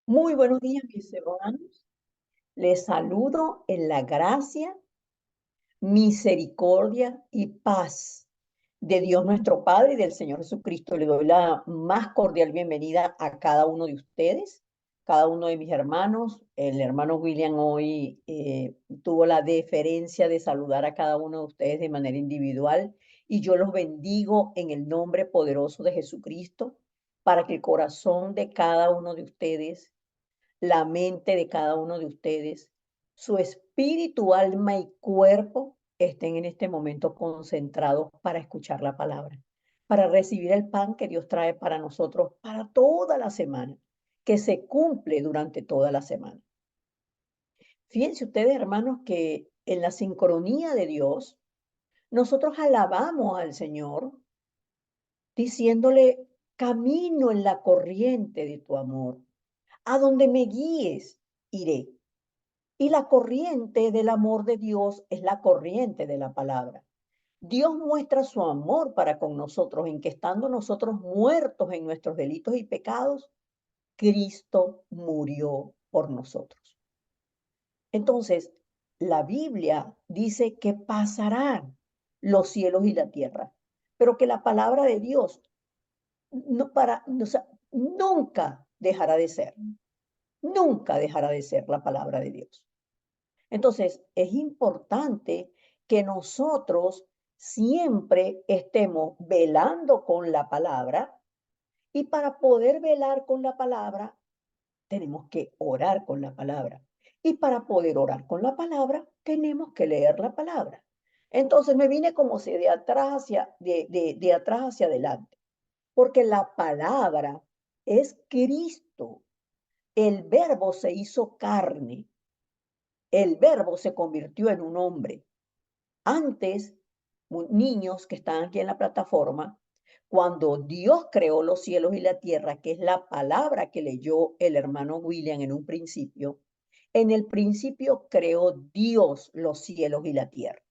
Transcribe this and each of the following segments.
Muy buenos días, mis hermanos. Les saludo en la gracia, misericordia y paz de Dios nuestro Padre y del Señor Jesucristo. Le doy la más cordial bienvenida a cada uno de ustedes, cada uno de mis hermanos. El hermano William hoy tuvo la deferencia de saludar a cada uno de ustedes de manera individual y yo los bendigo en el nombre poderoso de Jesucristo para que el corazón de cada uno de ustedes, la mente de cada uno de ustedes, su espíritu, alma y cuerpo estén en este momento concentrados para escuchar la palabra, para recibir el pan que Dios trae para nosotros para toda la semana, que se cumple durante toda la semana. Fíjense ustedes, hermanos, que en la sincronía de Dios, nosotros alabamos al Señor diciéndole, camino en la corriente de tu amor, a donde me guíes, iré. Y la corriente del amor de Dios es la corriente de la palabra. Dios muestra su amor para con nosotros en que estando nosotros muertos en nuestros delitos y pecados, Cristo murió por nosotros. Entonces, la Biblia dice que pasarán los cielos y la tierra, pero que la palabra de Dios o sea, nunca dejará de ser la palabra de Dios. Entonces, es importante que nosotros siempre estemos velando con la palabra y para poder velar con la palabra, tenemos que orar con la palabra. Y para poder orar con la palabra, tenemos que leer la palabra. Entonces me vine como si de atrás hacia adelante, porque la palabra es Cristo. El verbo se hizo carne. El verbo se convirtió en un hombre. Antes, niños que están aquí en la plataforma, cuando Dios creó los cielos y la tierra, que es la palabra que leyó el hermano William en un principio, en el principio creó Dios los cielos y la tierra.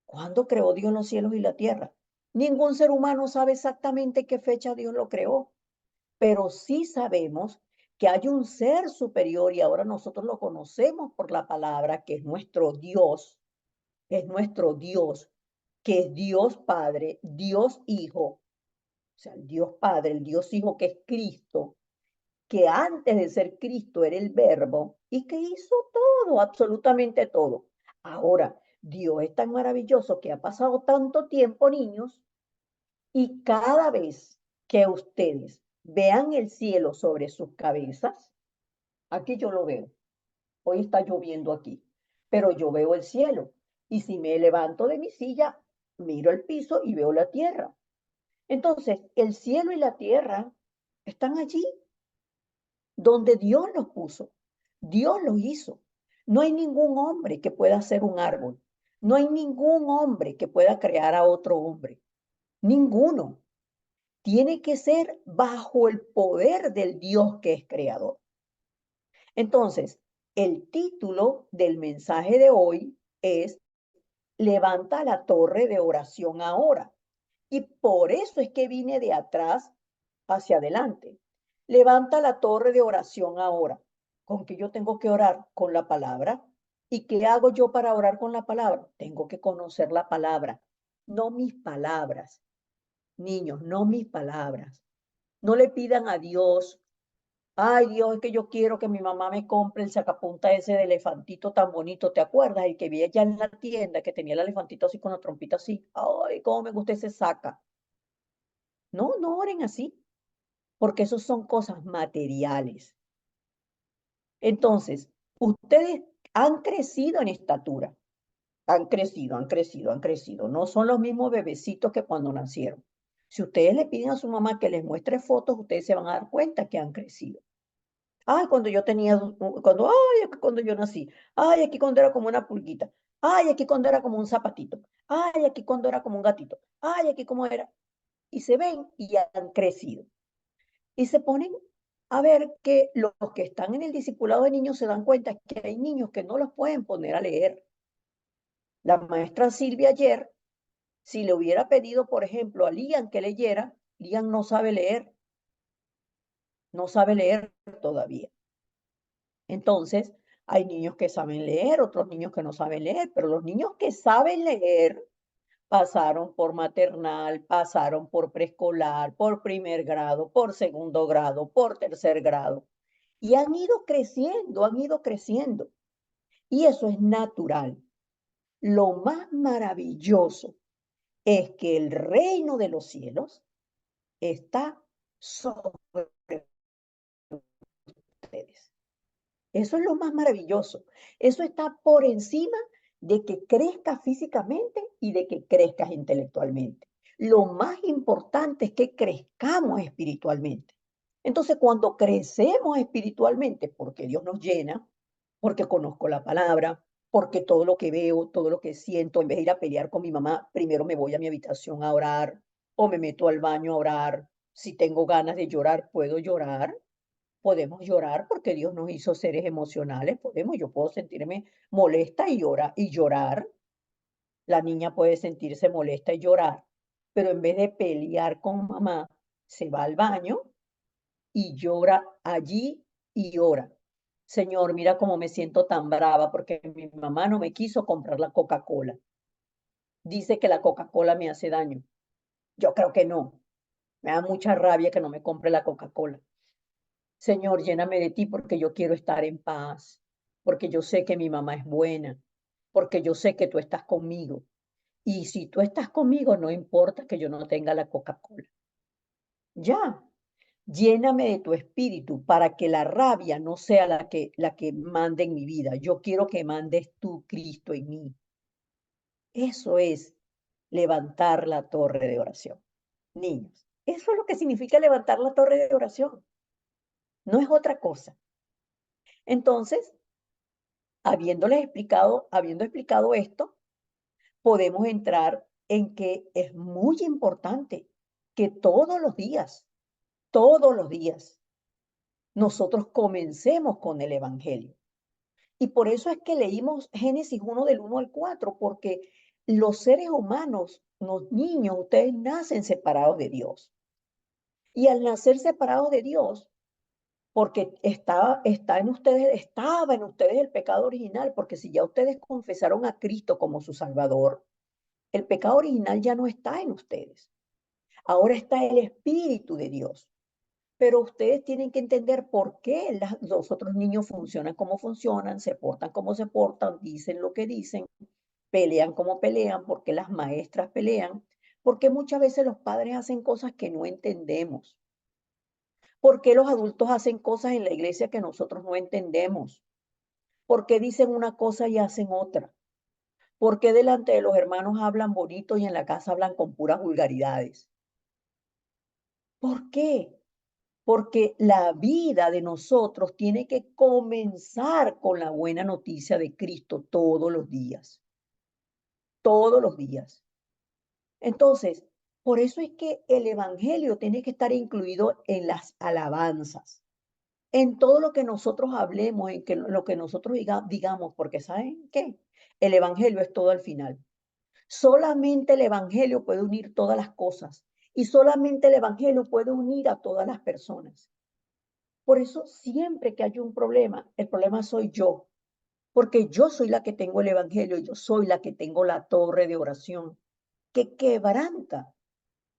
¿Cuándo creó Dios los cielos y la tierra? Ningún ser humano sabe exactamente qué fecha Dios lo creó, pero sí sabemos que hay un ser superior y ahora nosotros lo conocemos por la palabra, que es nuestro Dios, que es Dios Padre, Dios Hijo, o sea, el Dios Padre, el Dios Hijo, que es Cristo, que antes de ser Cristo era el Verbo y que hizo todo, absolutamente todo. Ahora, Dios es tan maravilloso que ha pasado tanto tiempo, niños, y cada vez que ustedes vean el cielo sobre sus cabezas, aquí yo lo veo, hoy está lloviendo aquí, pero yo veo el cielo. Y si me levanto de mi silla, miro el piso y veo la tierra. Entonces, el cielo y la tierra están allí, donde Dios los puso. Dios los hizo. No hay ningún hombre que pueda hacer un árbol. No hay ningún hombre que pueda crear a otro hombre. Ninguno. Tiene que ser bajo el poder del Dios que es creador. Entonces, el título del mensaje de hoy es Levanta la torre de oración ahora. Y por eso es que vine de atrás hacia adelante. Levanta la torre de oración ahora. ¿Con qué yo tengo que orar? Con la palabra. ¿Y qué hago yo para orar con la palabra? Tengo que conocer la palabra, no mis palabras. Niños, no mis palabras. No le pidan a Dios, ay Dios, es que yo quiero que mi mamá me compre el sacapunta ese de elefantito tan bonito. ¿Te acuerdas? El que vi allá en la tienda, que tenía el elefantito así con la trompita así. Ay, cómo me gusta ese saca. No, no oren así, porque esos son cosas materiales. Entonces, ustedes han crecido en estatura, han crecido. No son los mismos bebecitos que cuando nacieron. Si ustedes le piden a su mamá que les muestre fotos, ustedes se van a dar cuenta que han crecido. Ay, cuando yo tenía, cuando yo nací. Ay, aquí cuando era como una pulguita. Ay, aquí cuando era como un zapatito. Ay, aquí cuando era como un gatito. Ay, aquí como era. Y se ven y ya han crecido. Y se ponen a ver que los que están en el discipulado de niños se dan cuenta que hay niños que no los pueden poner a leer. La maestra Silvia ayer, si le hubiera pedido, por ejemplo, a Lian que leyera, Lian no sabe leer. no sabe leer todavía. Entonces, hay niños que saben leer, otros niños que no saben leer, pero los niños que saben leer pasaron por maternal, pasaron por preescolar, por primer grado, por segundo grado, por tercer grado, y han ido creciendo, han ido creciendo. Y eso es natural. Lo más maravilloso es que el reino de los cielos está sobre ustedes. Eso es lo más maravilloso. Eso está por encima de que crezcas físicamente y de que crezcas intelectualmente. Lo más importante es que crezcamos espiritualmente. Entonces, cuando crecemos espiritualmente, porque Dios nos llena, porque conozco la palabra, porque todo lo que veo, todo lo que siento, en vez de ir a pelear con mi mamá, primero me voy a mi habitación a orar o me meto al baño a orar. Si tengo ganas de llorar, puedo llorar. Podemos llorar porque Dios nos hizo seres emocionales. Yo puedo sentirme molesta y llorar. La niña puede sentirse molesta y llorar, pero en vez de pelear con mamá, se va al baño y llora allí y ora. Señor, mira cómo me siento tan brava porque mi mamá no me quiso comprar la Coca-Cola. Dice que la Coca-Cola me hace daño. Yo creo que no. Me da mucha rabia que no me compre la Coca-Cola. Señor, lléname de ti porque yo quiero estar en paz, porque yo sé que mi mamá es buena, porque yo sé que tú estás conmigo. Y si tú estás conmigo, no importa que yo no tenga la Coca-Cola. Ya, lléname de tu espíritu para que la rabia no sea la que mande en mi vida. Yo quiero que mandes tú, Cristo, en mí. Eso es levantar la torre de oración. Niños, eso es lo que significa levantar la torre de oración. No es otra cosa. Entonces, habiendo explicado esto, podemos entrar en que es muy importante que todos los días, nosotros comencemos con el Evangelio. Y por eso es que leímos Génesis 1 del 1 al 4, porque los seres humanos, los niños, ustedes nacen separados de Dios. Y al nacer separados de Dios, porque estaba en ustedes el pecado original, porque si ya ustedes confesaron a Cristo como su Salvador, el pecado original ya no está en ustedes. Ahora está el Espíritu de Dios. Pero ustedes tienen que entender por qué los otros niños funcionan como funcionan, se portan como se portan, dicen lo que dicen, pelean como pelean, porque las maestras pelean, porque muchas veces los padres hacen cosas que no entendemos. ¿Por qué los adultos hacen cosas en la iglesia que nosotros no entendemos? ¿Por qué dicen una cosa y hacen otra? ¿Por qué delante de los hermanos hablan bonito y en la casa hablan con puras vulgaridades? ¿Por qué? Porque la vida de nosotros tiene que comenzar con la buena noticia de Cristo todos los días, todos los días. Entonces, por eso es que el Evangelio tiene que estar incluido en las alabanzas, en todo lo que nosotros hablemos, en lo que nosotros digamos, porque ¿saben qué? El Evangelio es todo al final. Solamente el Evangelio puede unir todas las cosas y solamente el Evangelio puede unir a todas las personas. Por eso siempre que hay un problema, el problema soy yo, porque yo soy la que tengo el Evangelio, yo soy la que tengo la torre de oración que quebranta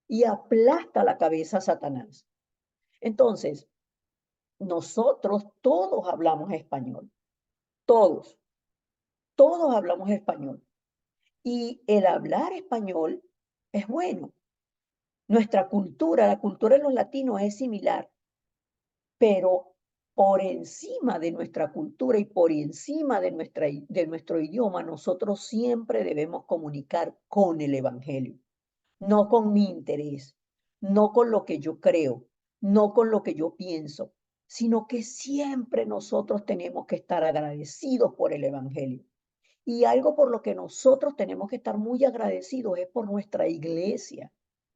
y aplasta la cabeza a Satanás. Entonces, nosotros todos hablamos español, todos, todos hablamos español. Y el hablar español es bueno. Nuestra cultura, la cultura de los latinos es similar, pero por encima de nuestra cultura y por encima de nuestro idioma, nosotros siempre debemos comunicar con el Evangelio, no con mi interés, no con lo que yo creo, no con lo que yo pienso, sino que siempre nosotros tenemos que estar agradecidos por el Evangelio. Y algo por lo que nosotros tenemos que estar muy agradecidos es por nuestra iglesia,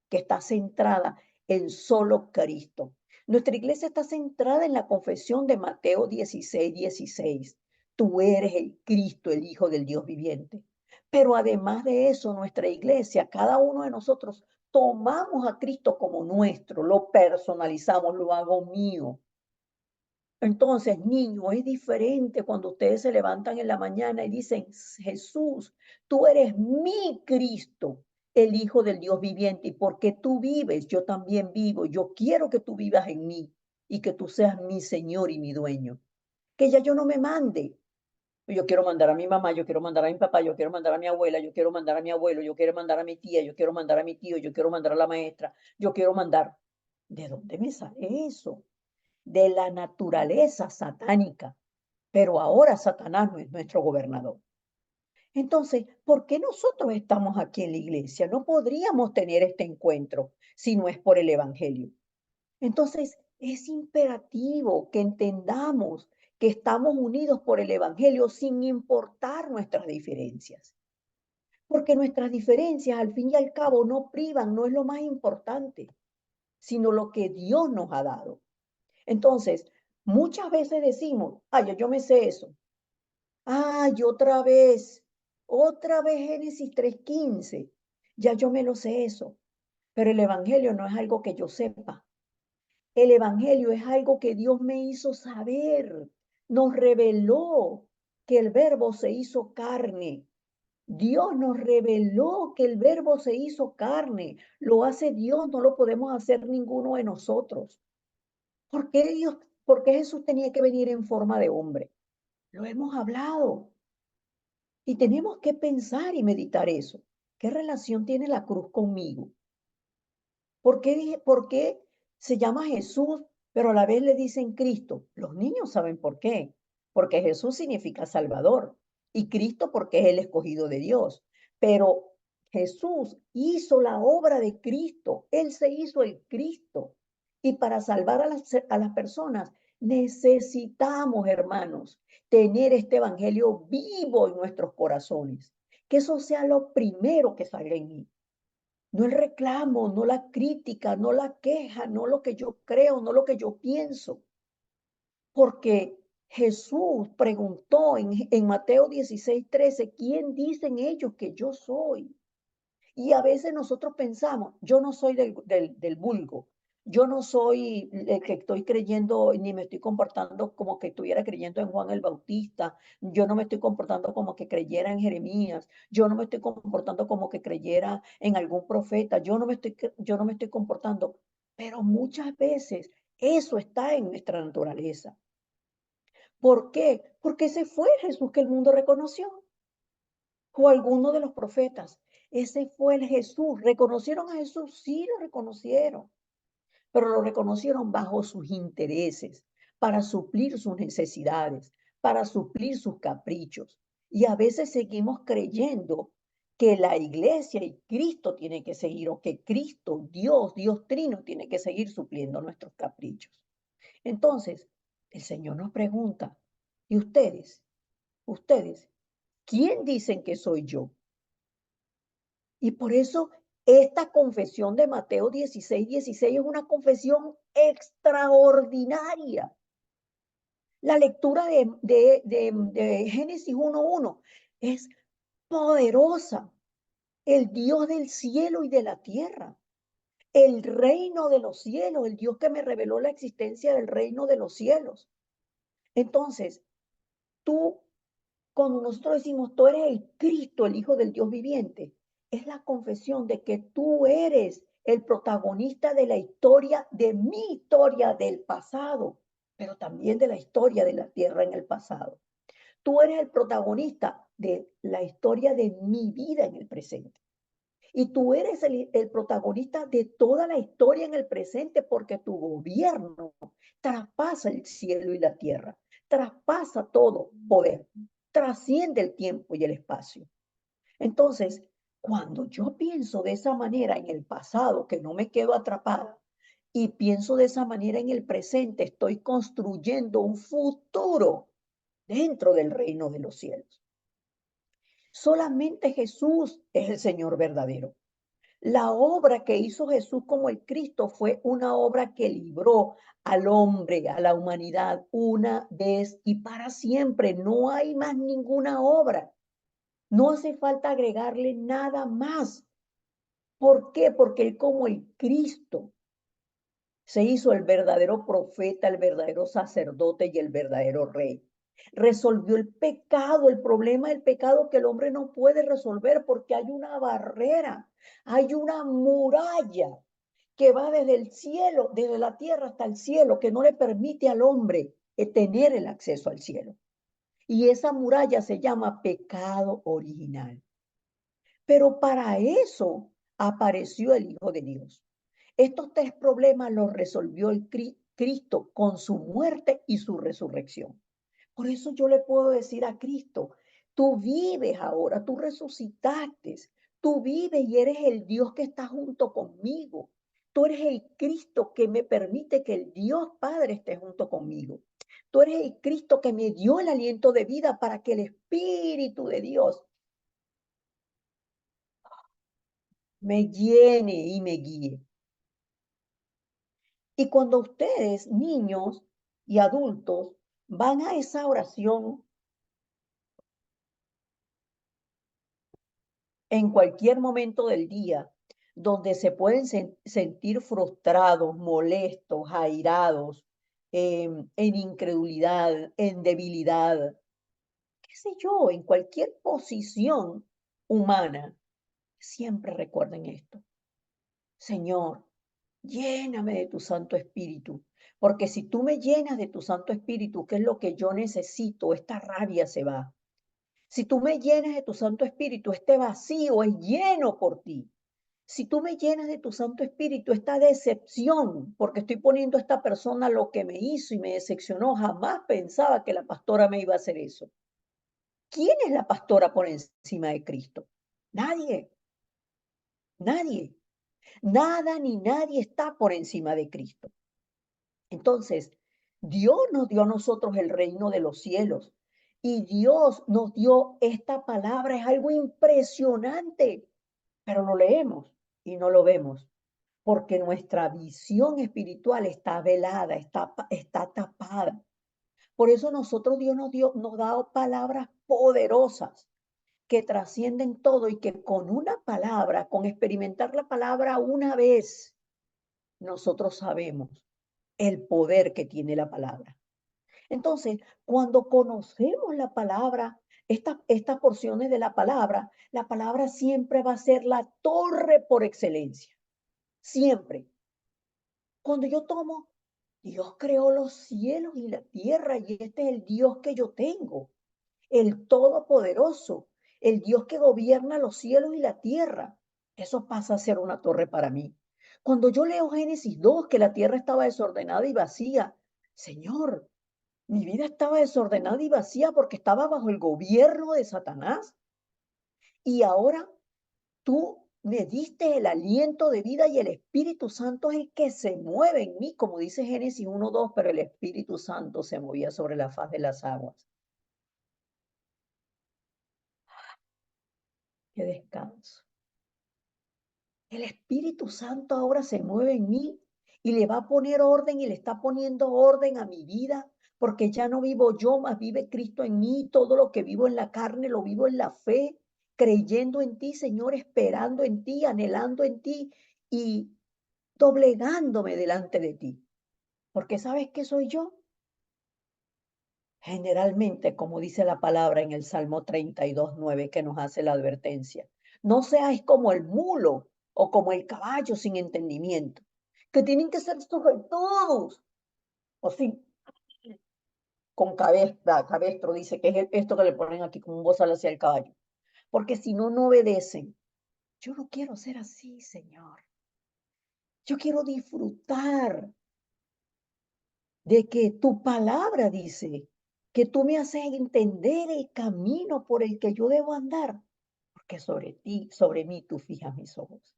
que está centrada en solo Cristo. Nuestra iglesia está centrada en la confesión de Mateo 16:16. Tú eres el Cristo, el Hijo del Dios viviente. Pero además de eso, nuestra iglesia, cada uno de nosotros tomamos a Cristo como nuestro, lo personalizamos, lo hago mío. Entonces, niños, es diferente cuando ustedes se levantan en la mañana y dicen, Jesús, tú eres mi Cristo, el Hijo del Dios viviente, y porque tú vives, yo también vivo. Yo quiero que tú vivas en mí y que tú seas mi Señor y mi dueño. Que ya yo no me mande. Yo quiero mandar a mi mamá, yo quiero mandar a mi papá, yo quiero mandar a mi abuela, yo quiero mandar a mi abuelo, yo quiero mandar a mi tía, yo quiero mandar a mi tío, yo quiero mandar a la maestra, yo quiero mandar. ¿De dónde me sale eso? De la naturaleza satánica. Pero ahora Satanás no es nuestro gobernador. Entonces, ¿por qué nosotros estamos aquí en la iglesia? No podríamos tener este encuentro si no es por el Evangelio. Entonces, es imperativo que entendamos que estamos unidos por el Evangelio sin importar nuestras diferencias. Porque nuestras diferencias, al fin y al cabo, no privan, no es lo más importante, sino lo que Dios nos ha dado. Entonces, muchas veces decimos, ay, yo me sé eso. Ay, otra vez Génesis 3:15. Ya yo me lo sé eso. Pero el Evangelio no es algo que yo sepa. El Evangelio es algo que Dios me hizo saber. Nos reveló que el Verbo se hizo carne. Dios nos reveló que el Verbo se hizo carne. Lo hace Dios, no lo podemos hacer ninguno de nosotros. ¿Por qué Dios, por qué Jesús tenía que venir en forma de hombre? Lo hemos hablado. Y tenemos que pensar y meditar eso. ¿Qué relación tiene la cruz conmigo? ¿Por qué se llama Jesús, pero a la vez le dicen Cristo? Los niños saben por qué. Porque Jesús significa Salvador y Cristo porque es el escogido de Dios. Pero Jesús hizo la obra de Cristo. Él se hizo el Cristo. Y para salvar a las personas necesitamos, hermanos, tener este evangelio vivo en nuestros corazones. Que eso sea lo primero que salga en mí. No el reclamo, no la crítica, no la queja, no lo que yo creo, no lo que yo pienso. Porque Jesús preguntó en Mateo 16:13, ¿quién dicen ellos que yo soy? Y a veces nosotros pensamos, yo no soy del vulgo, yo no soy el que estoy creyendo, ni me estoy comportando como que estuviera creyendo en Juan el Bautista, yo no me estoy comportando como que creyera en Jeremías, yo no me estoy comportando como que creyera en algún profeta, yo no me estoy comportando, pero muchas veces eso está en nuestra naturaleza. ¿Por qué? Porque ese fue el Jesús que el mundo reconoció o alguno de los profetas. Ese fue el Jesús. ¿Reconocieron a Jesús? Sí, lo reconocieron, pero lo reconocieron bajo sus intereses, para suplir sus necesidades, para suplir sus caprichos. Y a veces seguimos creyendo que la iglesia y Cristo tiene que seguir, o que Cristo, Dios Trino, tiene que seguir supliendo nuestros caprichos. Entonces, el Señor nos pregunta, ¿y ustedes, quién dicen que soy yo? Y por eso esta confesión de Mateo 16:16 es una confesión extraordinaria. La lectura de Génesis 1:1 es poderosa. El Dios del cielo y de la tierra, el reino de los cielos, el Dios que me reveló la existencia del reino de los cielos. Entonces, tú cuando nosotros decimos, tú eres el Cristo, el Hijo del Dios viviente, es la confesión de que tú eres el protagonista de la historia, de mi historia del pasado, pero también de la historia de la tierra en el pasado. Tú eres el protagonista de la historia de mi vida en el presente. Y tú eres el protagonista de toda la historia en el presente porque tu gobierno traspasa el cielo y la tierra, traspasa todo poder, trasciende el tiempo y el espacio. Entonces, cuando yo pienso de esa manera en el pasado, que no me quedo atrapada, y pienso de esa manera en el presente, estoy construyendo un futuro dentro del reino de los cielos. Solamente Jesús es el Señor verdadero. La obra que hizo Jesús como el Cristo fue una obra que libró al hombre, a la humanidad, una vez y para siempre. No hay más ninguna obra. No hace falta agregarle nada más, ¿Por qué? Porque él como el Cristo se hizo el verdadero profeta, el verdadero sacerdote y el verdadero rey. Resolvió el pecado, el problema del pecado que el hombre no puede resolver porque hay una barrera, hay una muralla que va desde el cielo, desde la tierra hasta el cielo, que no le permite al hombre tener el acceso al cielo. Y esa muralla se llama pecado original. Pero para eso apareció el Hijo de Dios. Estos tres problemas los resolvió el Cristo con su muerte y su resurrección. Por eso yo le puedo decir a Cristo, tú vives ahora, tú resucitaste, tú vives y eres el Dios que está junto conmigo. Tú eres el Cristo que me permite que el Dios Padre esté junto conmigo. Tú eres el Cristo que me dio el aliento de vida para que el Espíritu de Dios me llene y me guíe. Y cuando ustedes, niños y adultos, van a esa oración en cualquier momento del día, donde se pueden sentir frustrados, molestos, airados, en incredulidad, en debilidad, qué sé yo, en cualquier posición humana, siempre recuerden esto. Señor, lléname de tu Santo Espíritu, porque si tú me llenas de tu Santo Espíritu, que es lo que yo necesito, esta rabia se va. Si tú me llenas de tu Santo Espíritu, este vacío es lleno por ti. Si tú me llenas de tu Santo Espíritu, esta decepción, porque estoy poniendo a esta persona lo que me hizo y me decepcionó, jamás pensaba que la pastora me iba a hacer eso. ¿Quién es la pastora por encima de Cristo? Nadie, nadie. Nada ni nadie está por encima de Cristo. Entonces, Dios nos dio a nosotros el reino de los cielos y Dios nos dio esta palabra. Es algo impresionante, pero lo leemos y no lo vemos porque nuestra visión espiritual está velada, está tapada. Por eso nosotros Dios nos ha dado palabras poderosas que trascienden todo y que con una palabra, con experimentar la palabra una vez, nosotros sabemos el poder que tiene la palabra. Entonces, cuando conocemos la palabra, estas porciones de la palabra siempre va a ser la torre por excelencia. Siempre. Cuando yo tomo, Dios creó los cielos y la tierra y este es el Dios que yo tengo, el Todopoderoso, el Dios que gobierna los cielos y la tierra. Eso pasa a ser una torre para mí. Cuando yo leo Génesis 2, que la tierra estaba desordenada y vacía, Señor, mi vida estaba desordenada y vacía porque estaba bajo el gobierno de Satanás. Y ahora tú me diste el aliento de vida y el Espíritu Santo es el que se mueve en mí, como dice Génesis 1:2, pero el Espíritu Santo se movía sobre la faz de las aguas. Qué descanso. El Espíritu Santo ahora se mueve en mí y le va a poner orden y le está poniendo orden a mi vida, porque ya no vivo yo, más vive Cristo en mí. Todo lo que vivo en la carne lo vivo en la fe, creyendo en ti, Señor, esperando en ti, anhelando en ti y doblegándome delante de ti. Porque ¿sabes qué soy yo? Generalmente, como dice la palabra en el Salmo 32:9, que nos hace la advertencia, no seáis como el mulo o como el caballo sin entendimiento, que tienen que ser sujetados, o sí, con cabestro, dice que es esto que le ponen aquí como un bozal hacia el caballo, porque si no, no obedecen. Yo no quiero ser así, Señor. Yo quiero disfrutar de que tu palabra dice que tú me haces entender el camino por el que yo debo andar, porque sobre ti, sobre mí tú fijas mis ojos.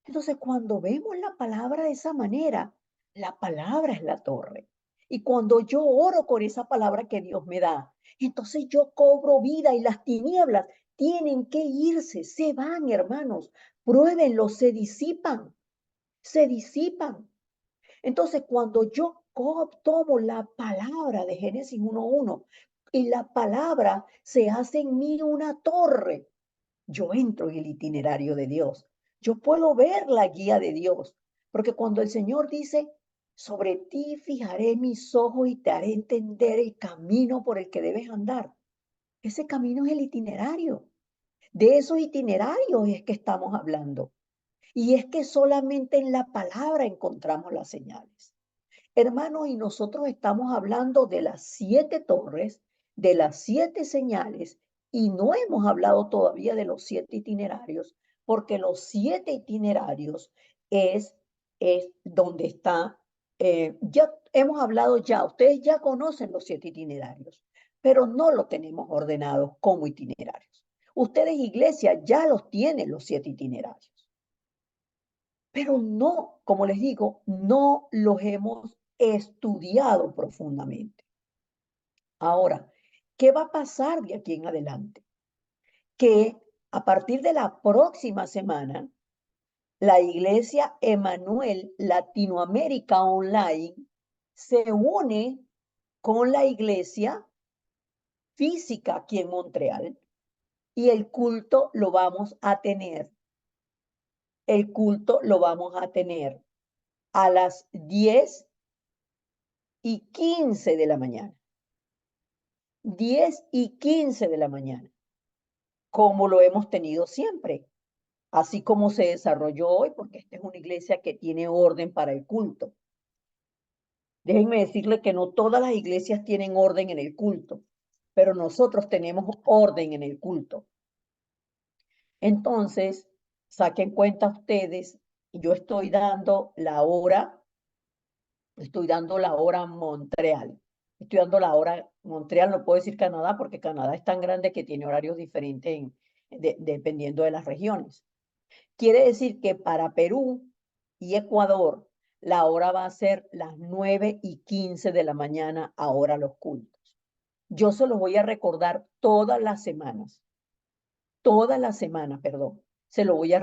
Entonces, cuando vemos la palabra de esa manera, la palabra es la torre. Y cuando yo oro con esa palabra que Dios me da, entonces yo cobro vida y las tinieblas tienen que irse, se van, hermanos. Pruébenlo, se disipan, se disipan. Entonces, cuando yo tomo la palabra de Génesis 1:1 y la palabra se hace en mí una torre, yo entro en el itinerario de Dios. Yo puedo ver la guía de Dios, porque cuando el Señor dice, sobre ti fijaré mis ojos y te haré entender el camino por el que debes andar, ese camino es el itinerario. De esos itinerarios es que estamos hablando. Y es que solamente en la palabra encontramos las señales. Hermanos, y nosotros estamos hablando de las 7 torres, de las 7 señales, y no hemos hablado todavía de los 7 itinerarios, porque los 7 itinerarios es donde está, ya hemos hablado ya, ustedes ya conocen los 7 itinerarios, pero no lo tenemos ordenados como itinerarios. Ustedes, iglesia, ya los tienen los 7 itinerarios, pero no, como les digo, no los hemos estudiado profundamente. Ahora, ¿qué va a pasar de aquí en adelante? Que a partir de la próxima semana, la Iglesia Emanuel Latinoamérica Online se une con la iglesia física aquí en Montreal y el culto lo vamos a tener. El culto lo vamos a tener a las 10:15 de la mañana. 10:15 de la mañana, como lo hemos tenido siempre, así como se desarrolló hoy, porque esta es una iglesia que tiene orden para el culto. Déjenme decirle que no todas las iglesias tienen orden en el culto, pero nosotros tenemos orden en el culto. Entonces, saquen cuenta ustedes, yo estoy dando la hora Montreal. Estoy dando la hora Montreal, no puedo decir Canadá, porque Canadá es tan grande que tiene horarios diferentes dependiendo de las regiones. Quiere decir que para Perú y Ecuador, la hora va a ser las 9:15 de la mañana, ahora los cultos. Yo se los voy a recordar todas las semanas, perdón, se los voy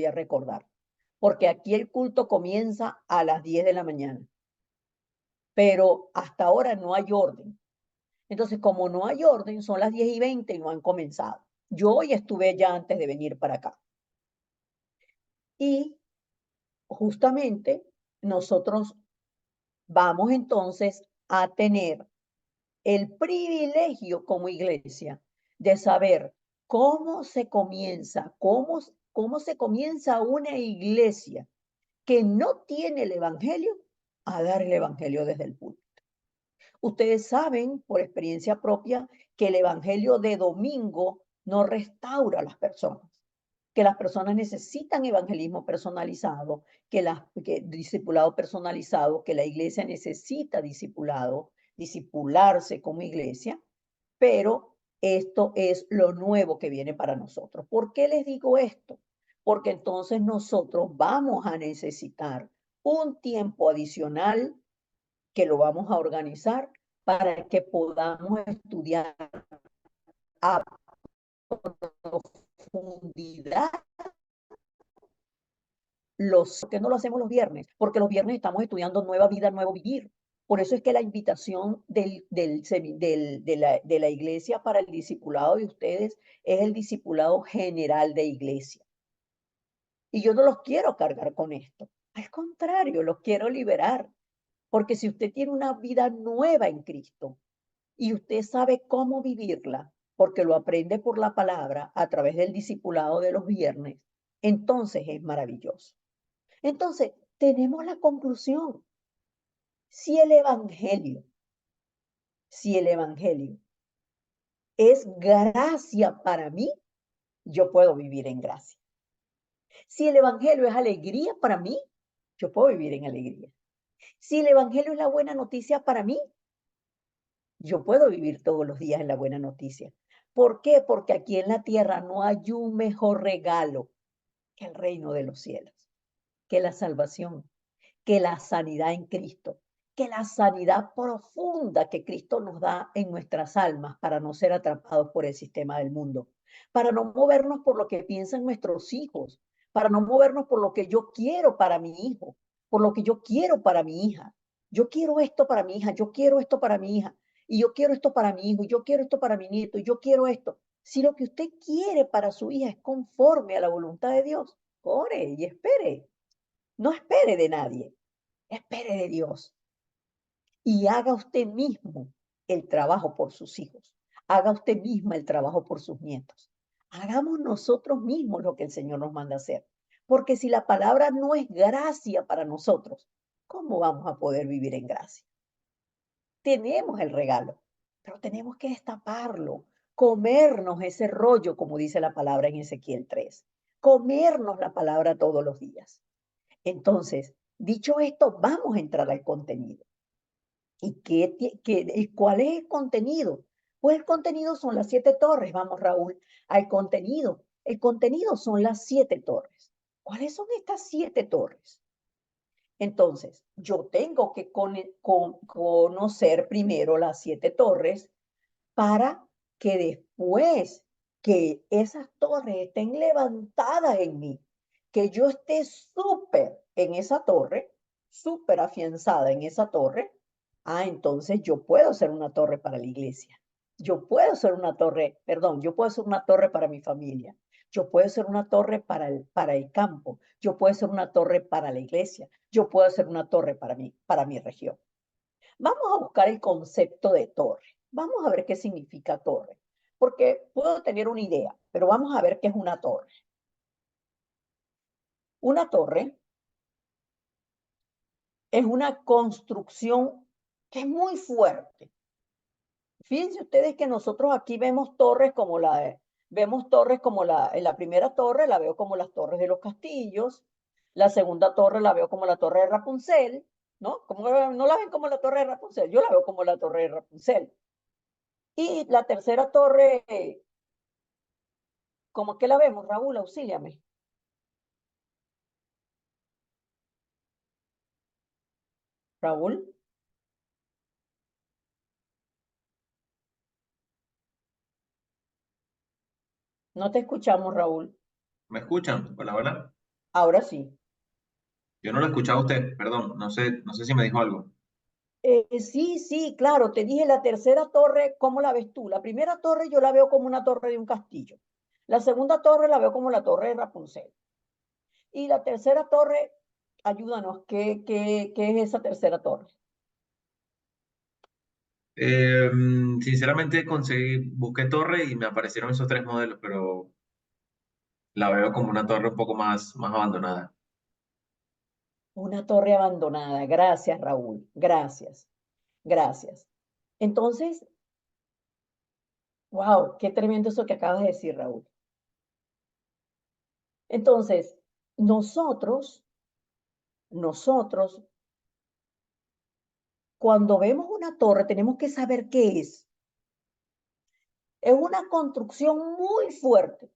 a recordar, porque aquí el culto comienza a las 10 de la mañana, pero hasta ahora no hay orden. Entonces, como no hay orden, son las 10:20 y no han comenzado. Yo hoy estuve ya antes de venir para acá. Y justamente nosotros vamos entonces a tener el privilegio como iglesia de saber cómo se comienza, cómo se comienza una iglesia que no tiene el evangelio a dar el evangelio desde el púlpito. Ustedes saben por experiencia propia que el evangelio de domingo no restaura a las personas, que las personas necesitan evangelismo personalizado, que discipulado personalizado, que la iglesia necesita discipularse como iglesia, pero esto es lo nuevo que viene para nosotros. ¿Por qué les digo esto? Porque entonces nosotros vamos a necesitar un tiempo adicional que lo vamos a organizar para que podamos estudiar a profundidad que no lo hacemos los viernes, porque los viernes estamos estudiando nueva vida, nuevo vivir. Por eso es que la invitación de la iglesia para el discipulado de ustedes es el discipulado general de iglesia. Y yo no los quiero cargar con esto. Al contrario, los quiero liberar. Porque si usted tiene una vida nueva en Cristo y usted sabe cómo vivirla, porque lo aprende por la palabra a través del discipulado de los viernes, entonces es maravilloso. Entonces, tenemos la conclusión. Si el evangelio, si el evangelio es gracia para mí, yo puedo vivir en gracia. Si el evangelio es alegría para mí, yo puedo vivir en alegría. Si el evangelio es la buena noticia para mí, yo puedo vivir todos los días en la buena noticia. ¿Por qué? Porque aquí en la tierra no hay un mejor regalo que el reino de los cielos, que la salvación, que la sanidad en Cristo, que la sanidad profunda que Cristo nos da en nuestras almas para no ser atrapados por el sistema del mundo, para no movernos por lo que piensan nuestros hijos, para no movernos por lo que yo quiero para mi hijo, por lo que yo quiero para mi hija. Yo quiero esto para mi hija, yo quiero esto para mi hija, y yo quiero esto para mi hijo, y yo quiero esto para mi nieto, y yo quiero esto, Si lo que usted quiere para su hija es conforme a la voluntad de Dios, ore y espere. No espere de nadie, espere de Dios. Y haga usted mismo el trabajo por sus hijos. Haga usted misma el trabajo por sus nietos. Hagamos nosotros mismos lo que el Señor nos manda hacer. Porque si la palabra no es gracia para nosotros, ¿cómo vamos a poder vivir en gracia? Tenemos el regalo, pero tenemos que destaparlo, comernos ese rollo, como dice la palabra en Ezequiel 3, comernos la palabra todos los días. Entonces, dicho esto, vamos a entrar al contenido. ¿Y cuál es el contenido? Pues el contenido son las 7 torres. Vamos, Raúl, al contenido. El contenido son las 7 torres. ¿Cuáles son estas 7 torres? Entonces, yo tengo que conocer primero las 7 torres para que después que esas torres estén levantadas en mí, que yo esté súper en esa torre, súper afianzada en esa torre, entonces yo puedo ser una torre para la iglesia. Yo puedo ser una torre, perdón, yo puedo ser una torre para mi familia. Yo puedo ser una torre para el campo. Yo puedo ser una torre para la iglesia. Yo puedo ser una torre para mi región. Vamos a buscar el concepto de torre. Vamos a ver qué significa torre, porque puedo tener una idea, pero vamos a ver qué es una torre. Una torre es una construcción que es muy fuerte. Fíjense ustedes que nosotros aquí vemos torres como en la primera torre la veo como las torres de los castillos, la segunda torre la veo como la torre de Rapunzel, ¿no? ¿Cómo no la ven como la torre de Rapunzel? Yo la veo como la torre de Rapunzel. Y la tercera torre, ¿cómo que la vemos, Raúl? Auxíliame. Raúl, no te escuchamos, Raúl. ¿Me escuchan? Hola, hola. Ahora sí. Yo no lo escuchaba a usted, perdón, no sé si me dijo algo. Sí, sí, claro, te dije la tercera torre, ¿cómo la ves tú? La primera torre yo la veo como una torre de un castillo. La segunda torre la veo como la torre de Rapunzel. Y la tercera torre, ayúdanos, ¿qué es esa tercera torre? Sinceramente busqué torre y me aparecieron esos tres modelos, pero la veo como una torre un poco más abandonada. Una torre abandonada. Gracias, Raúl. Gracias, gracias. Entonces, wow, qué tremendo eso que acabas de decir, Raúl. Entonces, nosotros, nosotros, cuando vemos una torre, tenemos que saber qué es. Es una construcción muy fuerte,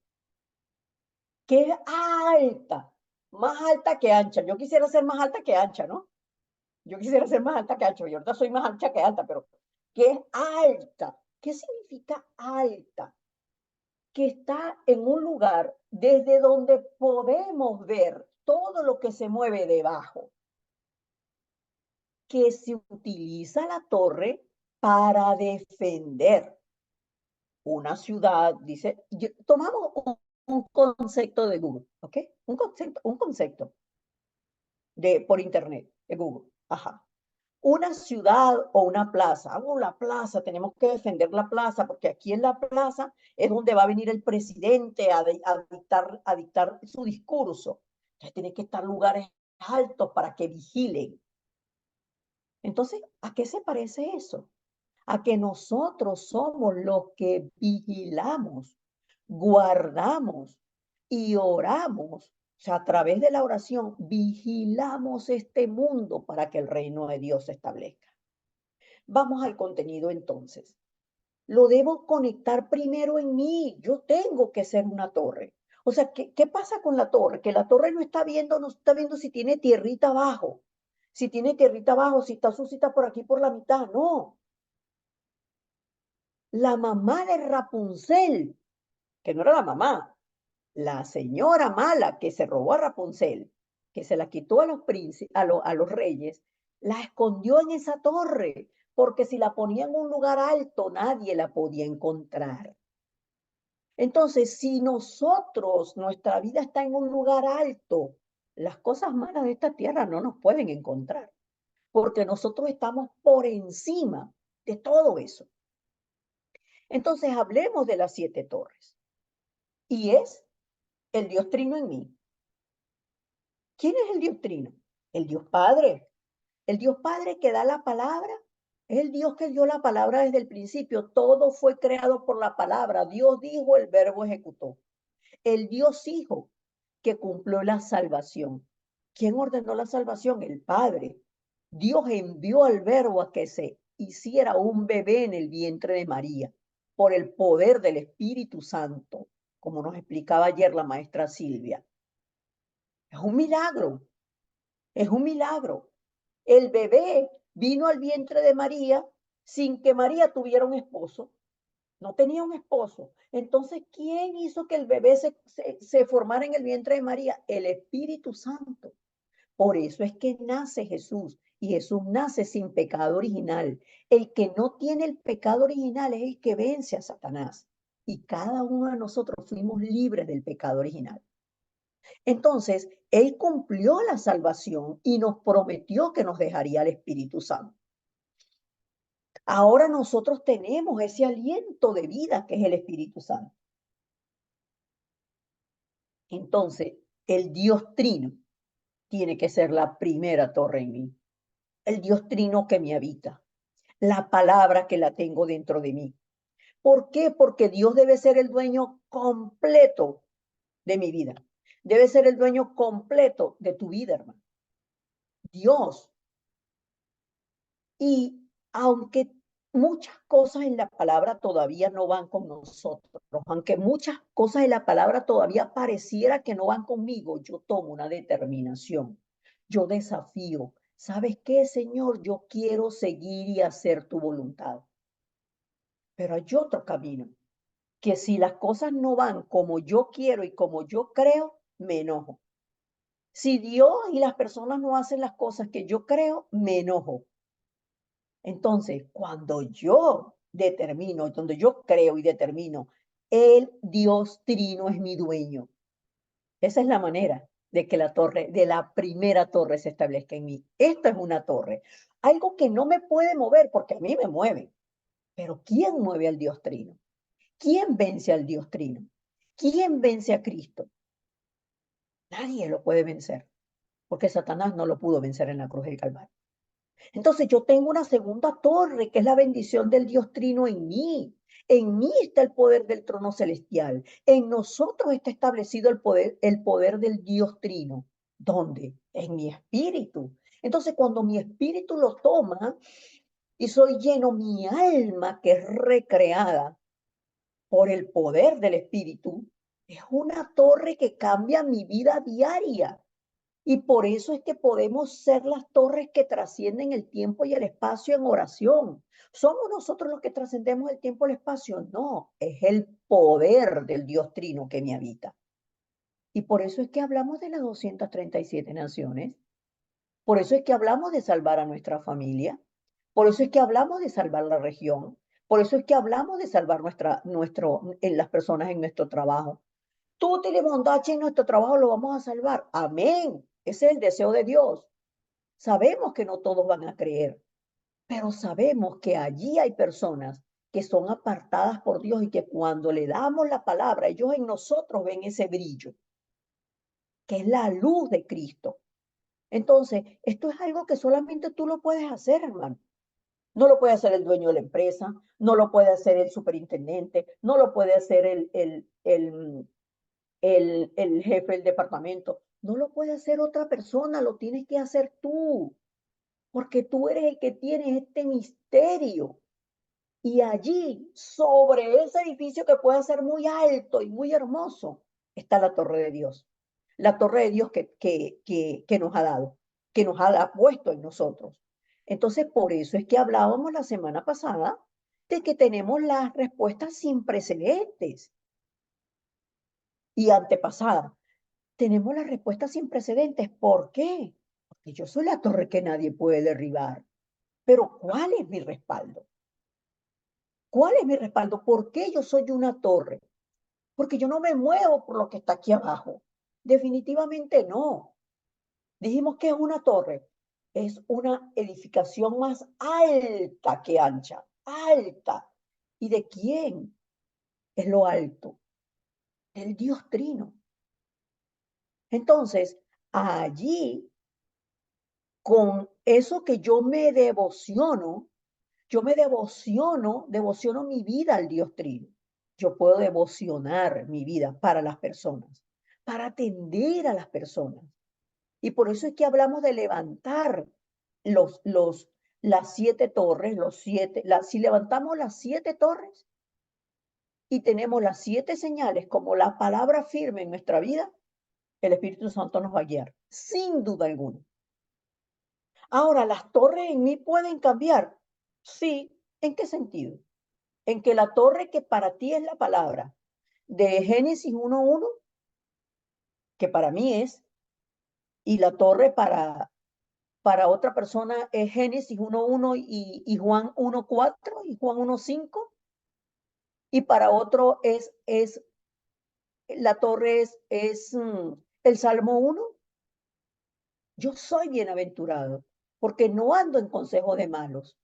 que es alta, más alta que ancha. Yo quisiera ser más alta que ancha, ¿no? Yo quisiera ser más alta que ancha. Yo ahorita soy más ancha que alta, pero que es alta. ¿Qué significa alta? Que está en un lugar desde donde podemos ver todo lo que se mueve debajo, que se utiliza la torre para defender una ciudad, dice, tomamos un concepto de Google, ¿ok? Un concepto por internet, de Google, ajá. Una ciudad o una plaza, la plaza, tenemos que defender la plaza, porque aquí en la plaza es donde va a venir el presidente a dictar su discurso. Entonces tiene que estar lugares altos para que vigilen. Entonces, ¿a qué se parece eso? A que nosotros somos los que vigilamos, guardamos y oramos. O sea, a través de la oración, vigilamos este mundo para que el reino de Dios se establezca. Vamos al contenido entonces. Lo debo conectar primero en mí. Yo tengo que ser una torre. O sea, ¿qué pasa con la torre? Que la torre no está viendo si tiene tierrita abajo. Si tiene tierrita abajo, si está sucita por aquí por la mitad. No. La mamá de Rapunzel, que no era la mamá, la señora mala que se robó a Rapunzel, que se la quitó a los a los reyes, la escondió en esa torre, porque si la ponía en un lugar alto, nadie la podía encontrar. Entonces, si nosotros, nuestra vida está en un lugar alto, las cosas malas de esta tierra no nos pueden encontrar, porque nosotros estamos por encima de todo eso. Entonces, hablemos de las 7 torres. Y es el Dios Trino en mí. ¿Quién es el Dios Trino? El Dios Padre. El Dios Padre que da la palabra. Es el Dios que dio la palabra desde el principio. Todo fue creado por la palabra. Dios dijo, el verbo ejecutó. El Dios Hijo que cumplió la salvación. ¿Quién ordenó la salvación? El Padre. Dios envió al verbo a que se hiciera un bebé en el vientre de María por el poder del Espíritu Santo, como nos explicaba ayer la maestra Silvia. Es un milagro, es un milagro. El bebé vino al vientre de María sin que María tuviera un esposo. No tenía un esposo. Entonces, ¿quién hizo que el bebé se formara en el vientre de María? El Espíritu Santo. Por eso es que nace Jesús y Jesús nace sin pecado original. El que no tiene el pecado original es el que vence a Satanás. Y cada uno de nosotros fuimos libres del pecado original. Entonces, Él cumplió la salvación y nos prometió que nos dejaría el Espíritu Santo. Ahora nosotros tenemos ese aliento de vida que es el Espíritu Santo. Entonces, el Dios Trino tiene que ser la primera torre en mí. El Dios Trino que me habita. La palabra que la tengo dentro de mí. ¿Por qué? Porque Dios debe ser el dueño completo de mi vida. Debe ser el dueño completo de tu vida, hermano. Dios. Y aunque muchas cosas en la palabra todavía no van con nosotros, aunque muchas cosas en la palabra todavía pareciera que no van conmigo, yo tomo una determinación. Yo desafío. ¿Sabes qué, Señor? Yo quiero seguir y hacer tu voluntad. Pero hay otro camino, que si las cosas no van como yo quiero y como yo creo, me enojo. Si Dios y las personas no hacen las cosas que yo creo, me enojo. Entonces, cuando yo determino, donde yo creo y determino, el Dios Trino es mi dueño. Esa es la manera de que la torre, de la primera torre se establezca en mí. Esta es una torre. Algo que no me puede mover, porque a mí me mueve. Pero ¿quién mueve al Dios Trino? ¿Quién vence al Dios Trino? ¿Quién vence a Cristo? Nadie lo puede vencer, porque Satanás no lo pudo vencer en la cruz del Calvario. Entonces yo tengo una segunda torre, que es la bendición del Dios Trino en mí. En mí está el poder del trono celestial. En nosotros está establecido el poder del Dios Trino. ¿Dónde? En mi espíritu. Entonces cuando mi espíritu lo toma y soy lleno, mi alma que es recreada por el poder del espíritu, es una torre que cambia mi vida diaria. Y por eso es que podemos ser las torres que trascienden el tiempo y el espacio en oración. ¿Somos nosotros los que trascendemos el tiempo y el espacio? No, es el poder del Dios Trino que me habita. Y por eso es que hablamos de las 237 naciones. Por eso es que hablamos de salvar a nuestra familia. Por eso es que hablamos de salvar la región. Por eso es que hablamos de salvar en las personas en nuestro trabajo. Tú tienes bondad en nuestro trabajo, lo vamos a salvar. Amén. Ese es el deseo de Dios. Sabemos que no todos van a creer, pero sabemos que allí hay personas que son apartadas por Dios y que cuando le damos la palabra, ellos en nosotros ven ese brillo, que es la luz de Cristo. Entonces, esto es algo que solamente tú lo puedes hacer, hermano. No lo puede hacer el dueño de la empresa, no lo puede hacer el superintendente, no lo puede hacer el jefe del departamento, no lo puede hacer otra persona, lo tienes que hacer tú, porque tú eres el que tienes este misterio. Y allí, sobre ese edificio que puede ser muy alto y muy hermoso, está la torre de Dios. La torre de Dios que nos ha dado, que nos ha puesto en nosotros. Entonces, por eso es que hablábamos la semana pasada de que tenemos las respuestas sin precedentes y antepasadas. Tenemos las respuestas sin precedentes. ¿Por qué? Porque yo soy la torre que nadie puede derribar. Pero ¿cuál es mi respaldo? ¿Cuál es mi respaldo? ¿Por qué yo soy una torre? porque yo no me muevo por lo que está aquí abajo. Definitivamente no. Dijimos que es una torre, es una edificación más alta que ancha, alta. ¿Y de quién es lo alto? Del Dios Trino. Entonces, allí, con eso que yo me devociono mi vida al Dios Trino. Yo puedo devocionar mi vida para las personas, para atender a las personas. Y por eso es que hablamos de levantar los, los, las 7 torres, si levantamos las 7 torres y tenemos las 7 señales como la palabra firme en nuestra vida, el Espíritu Santo nos va a guiar, sin duda alguna. Ahora, ¿las torres en mí pueden cambiar? Sí. ¿En qué sentido? En que la torre que para ti es la palabra de Génesis 1:1, que para mí es, y la torre para otra persona es Génesis 1:1 y Juan 1:4 y Juan 1:5, y para otro la torre es el Salmo 1. Yo soy bienaventurado porque no ando en consejo de malos,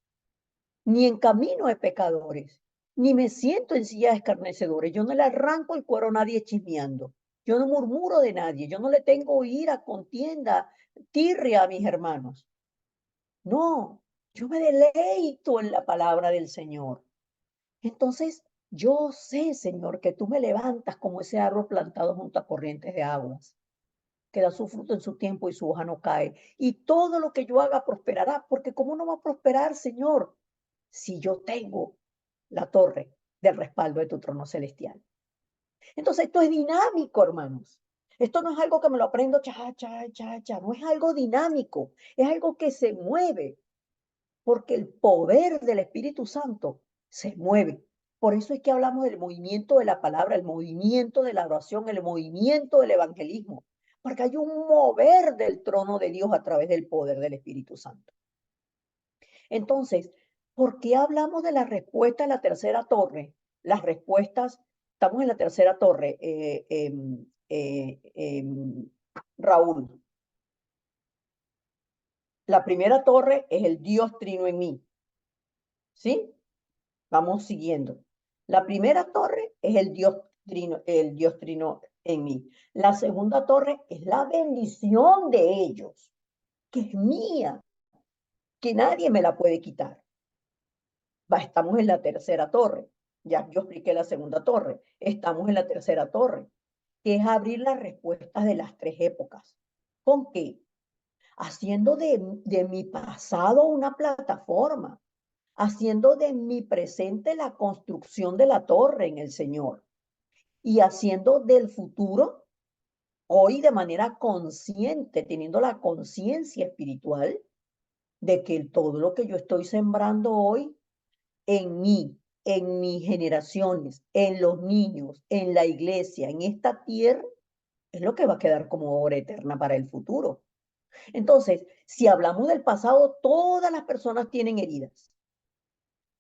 ni en camino de pecadores, ni me siento en silla de escarnecedores. Yo no le arranco el cuero a nadie chismeando. Yo no murmuro de nadie. Yo no le tengo ira, contienda, tirria a mis hermanos. No, yo me deleito en la palabra del Señor. Entonces, yo sé, Señor, que tú me levantas como ese árbol plantado junto a corrientes de aguas, que da su fruto en su tiempo y su hoja no cae. Y todo lo que yo haga prosperará, porque ¿cómo no va a prosperar, Señor, si yo tengo la torre del respaldo de tu trono celestial? Entonces, esto es dinámico, hermanos. Esto no es algo que me lo aprendo cha, cha, cha, cha. No es algo dinámico, es algo que se mueve, porque el poder del Espíritu Santo se mueve. Por eso es que hablamos del movimiento de la palabra, el movimiento de la oración, el movimiento del evangelismo, porque hay un mover del trono de Dios a través del poder del Espíritu Santo. Entonces, ¿por qué hablamos de la respuesta en la tercera torre? Las respuestas, estamos en la tercera torre, Raúl. La primera torre es el Dios trino en mí, ¿sí? Vamos siguiendo. La primera torre es el Dios trino en mí. La segunda torre es la bendición de ellos, que es mía, que nadie me la puede quitar. Estamos en la tercera torre. Ya yo expliqué la segunda torre. Estamos en la tercera torre, que es abrir las respuestas de las 3 épocas. ¿Con qué? Haciendo de mi pasado una plataforma, haciendo de mi presente la construcción de la torre en el Señor y haciendo del futuro hoy de manera consciente, teniendo la conciencia espiritual de que todo lo que yo estoy sembrando hoy en mí, en mis generaciones, en los niños, en la iglesia, en esta tierra, es lo que va a quedar como obra eterna para el futuro. Entonces, si hablamos del pasado, todas las personas tienen heridas.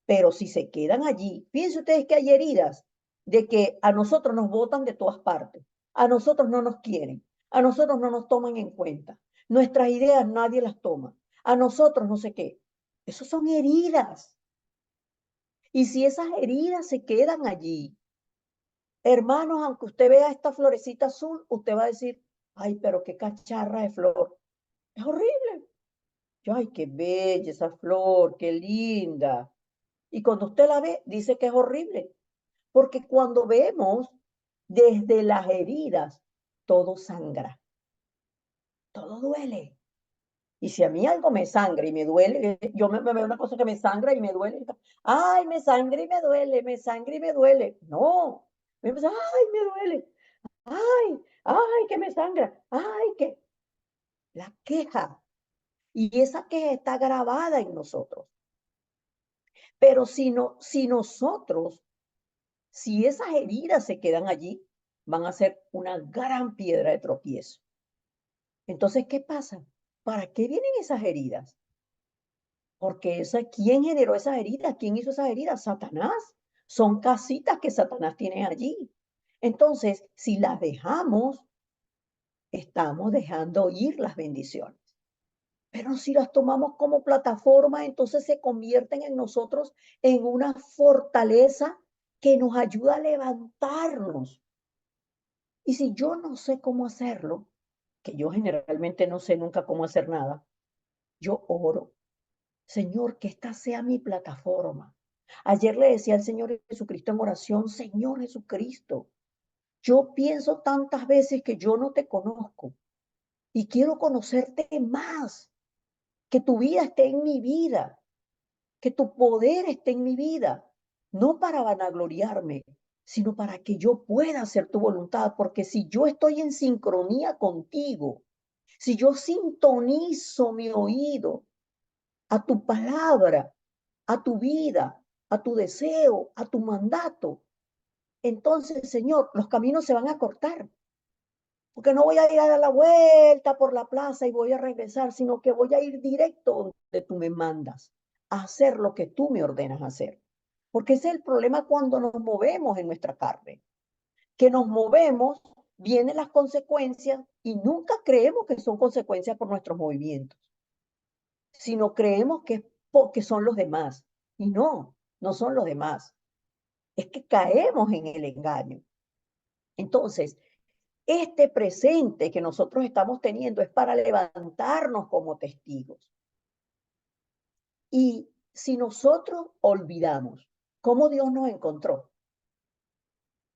Pero si se quedan allí, fíjense ustedes que hay heridas de que a nosotros nos botan de todas partes, a nosotros no nos quieren, a nosotros no nos toman en cuenta, nuestras ideas nadie las toma, a nosotros no sé qué. Esas son heridas. Y si esas heridas se quedan allí, hermanos, aunque usted vea esta florecita azul, usted va a decir, ay, pero qué cacharra de flor. Es horrible. Yo, ay, qué bella esa flor, qué linda. Y cuando usted la ve, dice que es horrible. Porque cuando vemos desde las heridas, todo sangra, todo duele. Y si a mí algo me sangra y me duele, yo me veo una cosa que me sangra y me duele. Ay, me sangra y me duele, me sangra y me duele. No, me empieza, ay, me duele. Ay, que me sangra. Ay, que la queja. Y esa queja está grabada en nosotros. Pero si no, si esas heridas se quedan allí, van a ser una gran piedra de tropiezo. Entonces, ¿qué pasa? ¿Para qué vienen esas heridas? Porque ¿quién generó esas heridas? ¿Quién hizo esas heridas? Satanás. Son casitas que Satanás tiene allí. Entonces, si las dejamos, estamos dejando ir las bendiciones. Pero si las tomamos como plataforma, entonces se convierten en nosotros en una fortaleza que nos ayuda a levantarnos. Y si yo no sé cómo hacerlo, que yo generalmente no sé nunca cómo hacer nada, yo oro. Señor, que esta sea mi plataforma. Ayer le decía al Señor Jesucristo en oración, Señor Jesucristo, yo pienso tantas veces que yo no te conozco y quiero conocerte más, que tu vida esté en mi vida, que tu poder esté en mi vida, no para vanagloriarme, sino para que yo pueda hacer tu voluntad, porque si yo estoy en sincronía contigo, si yo sintonizo mi oído a tu palabra, a tu vida, a tu deseo, a tu mandato, entonces, Señor, los caminos se van a cortar, porque no voy a ir a dar la vuelta por la plaza y voy a regresar, sino que voy a ir directo donde tú me mandas, a hacer lo que tú me ordenas hacer. Porque ese es el problema cuando nos movemos en nuestra carne, que nos movemos, vienen las consecuencias y nunca creemos que son consecuencias por nuestros movimientos, sino creemos que es porque son los demás. Y no, no son los demás. Es que caemos en el engaño. Entonces, este presente que nosotros estamos teniendo es para levantarnos como testigos. Y si nosotros olvidamos cómo Dios nos encontró,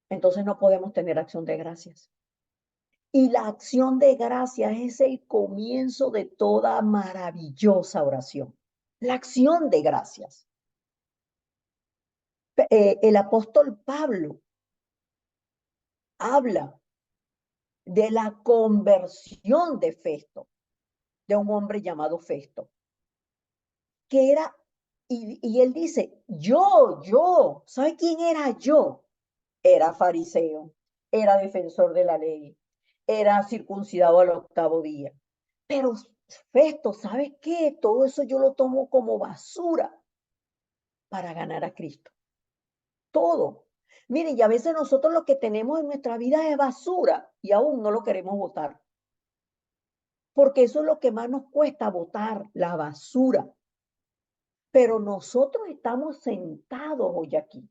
entonces no podemos tener acción de gracias. Y la acción de gracias es el comienzo de toda maravillosa oración. La acción de gracias. El apóstol Pablo habla de la conversión de Festo, de un hombre llamado Festo, que era, y él dice, ¿sabe quién era yo? Era fariseo, era defensor de la ley, era circuncidado al octavo día. Pero Festo, ¿sabes qué? Todo eso yo lo tomo como basura para ganar a Cristo. Todo. Miren, y a veces nosotros lo que tenemos en nuestra vida es basura y aún no lo queremos votar. Porque eso es lo que más nos cuesta votar, la basura. Pero nosotros estamos sentados hoy aquí,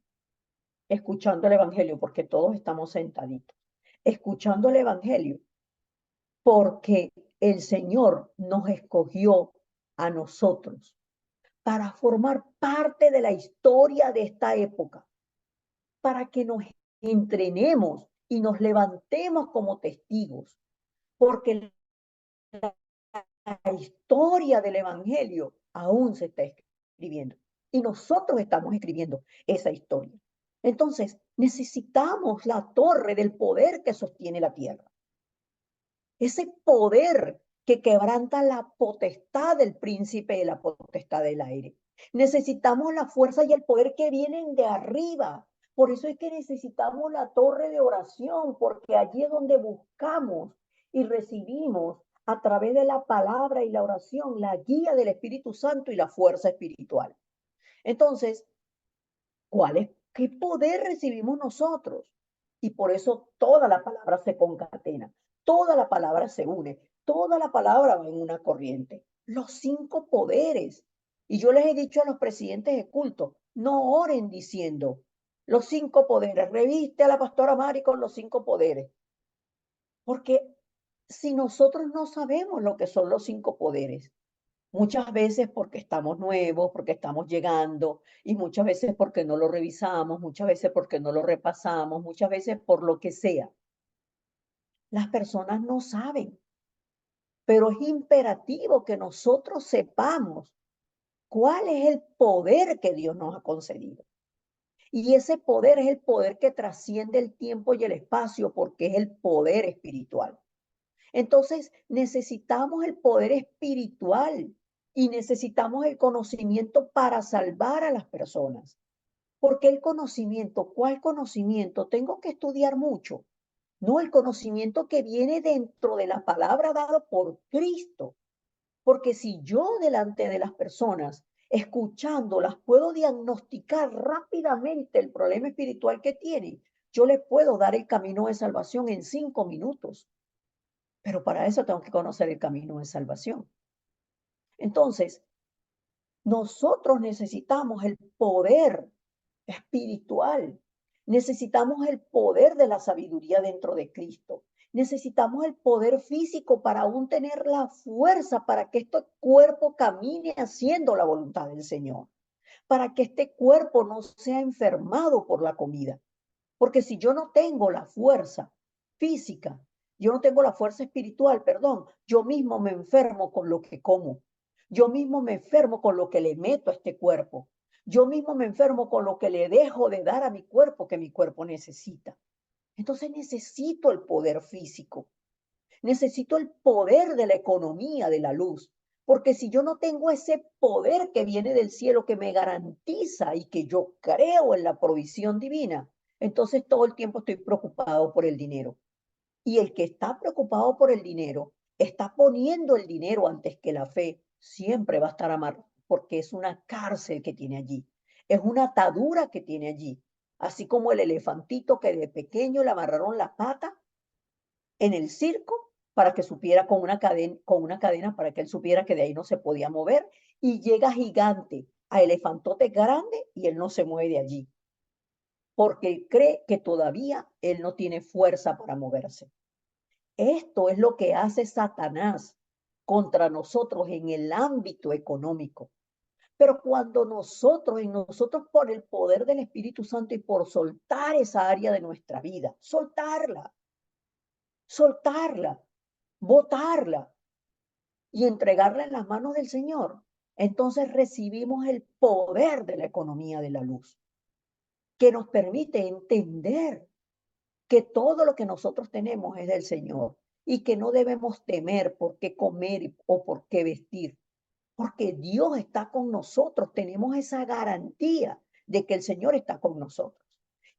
escuchando el Evangelio, porque todos estamos sentaditos, escuchando el Evangelio, porque el Señor nos escogió a nosotros para formar parte de la historia de esta época, para que nos entrenemos y nos levantemos como testigos, porque la historia del Evangelio aún se está escribiendo y nosotros estamos escribiendo esa historia. Entonces, necesitamos la torre del poder que sostiene la tierra. Ese poder que quebranta la potestad del príncipe de la potestad del aire. Necesitamos la fuerza y el poder que vienen de arriba. Por eso es que necesitamos la torre de oración, porque allí es donde buscamos y recibimos a través de la palabra y la oración la guía del Espíritu Santo y la fuerza espiritual. Entonces, ¿qué poder recibimos nosotros? Y por eso toda la palabra se concatena, toda la palabra se une, toda la palabra va en una corriente. Los 5 poderes. Y yo les he dicho a los presidentes de culto, no oren diciendo los 5 poderes, reviste a la pastora Mari con los 5 poderes. Porque si nosotros no sabemos lo que son los 5 poderes, muchas veces porque estamos nuevos, porque estamos llegando, y muchas veces porque no lo revisamos, muchas veces porque no lo repasamos, muchas veces por lo que sea. Las personas no saben, pero es imperativo que nosotros sepamos cuál es el poder que Dios nos ha concedido. Y ese poder es el poder que trasciende el tiempo y el espacio porque es el poder espiritual. Entonces, necesitamos el poder espiritual y necesitamos el conocimiento para salvar a las personas. ¿Por qué el conocimiento? ¿Cuál conocimiento? Tengo que estudiar mucho. No, el conocimiento que viene dentro de la palabra dada por Cristo. Porque si yo delante de las personas, escuchándolas, puedo diagnosticar rápidamente el problema espiritual que tienen, Yo le puedo dar el camino de salvación en 5 minutos, pero para eso tengo que conocer el camino de salvación. Entonces, nosotros necesitamos el poder espiritual. Necesitamos el poder de la sabiduría dentro de Cristo. Necesitamos el poder físico para aún tener la fuerza para que este cuerpo camine haciendo la voluntad del Señor, para que este cuerpo no sea enfermado por la comida. Porque si yo no tengo la fuerza física, yo no tengo la fuerza espiritual, perdón, yo mismo me enfermo con lo que como. Yo mismo me enfermo con lo que le meto a este cuerpo. Yo mismo me enfermo con lo que le dejo de dar a mi cuerpo que mi cuerpo necesita. Entonces necesito el poder físico. Necesito el poder de la economía de la luz. Porque si yo no tengo ese poder que viene del cielo que me garantiza y que yo creo en la provisión divina, entonces todo el tiempo estoy preocupado por el dinero. Y el que está preocupado por el dinero está poniendo el dinero antes que la fe. Siempre va a estar amarrado porque es una cárcel que tiene allí. Es una atadura que tiene allí. Así como el elefantito que de pequeño le amarraron la pata en el circo para que supiera con una cadena para que él supiera que de ahí no se podía mover y llega gigante a elefantote grande y él no se mueve de allí porque cree que todavía él no tiene fuerza para moverse. Esto es lo que hace Satanás contra nosotros en el ámbito económico. Pero cuando nosotros por el poder del Espíritu Santo y por soltar esa área de nuestra vida, soltarla, botarla y entregarla en las manos del Señor, entonces recibimos el poder de la economía de la luz, que nos permite entender que todo lo que nosotros tenemos es del Señor y que no debemos temer por qué comer o por qué vestir, porque Dios está con nosotros, tenemos esa garantía de que el Señor está con nosotros,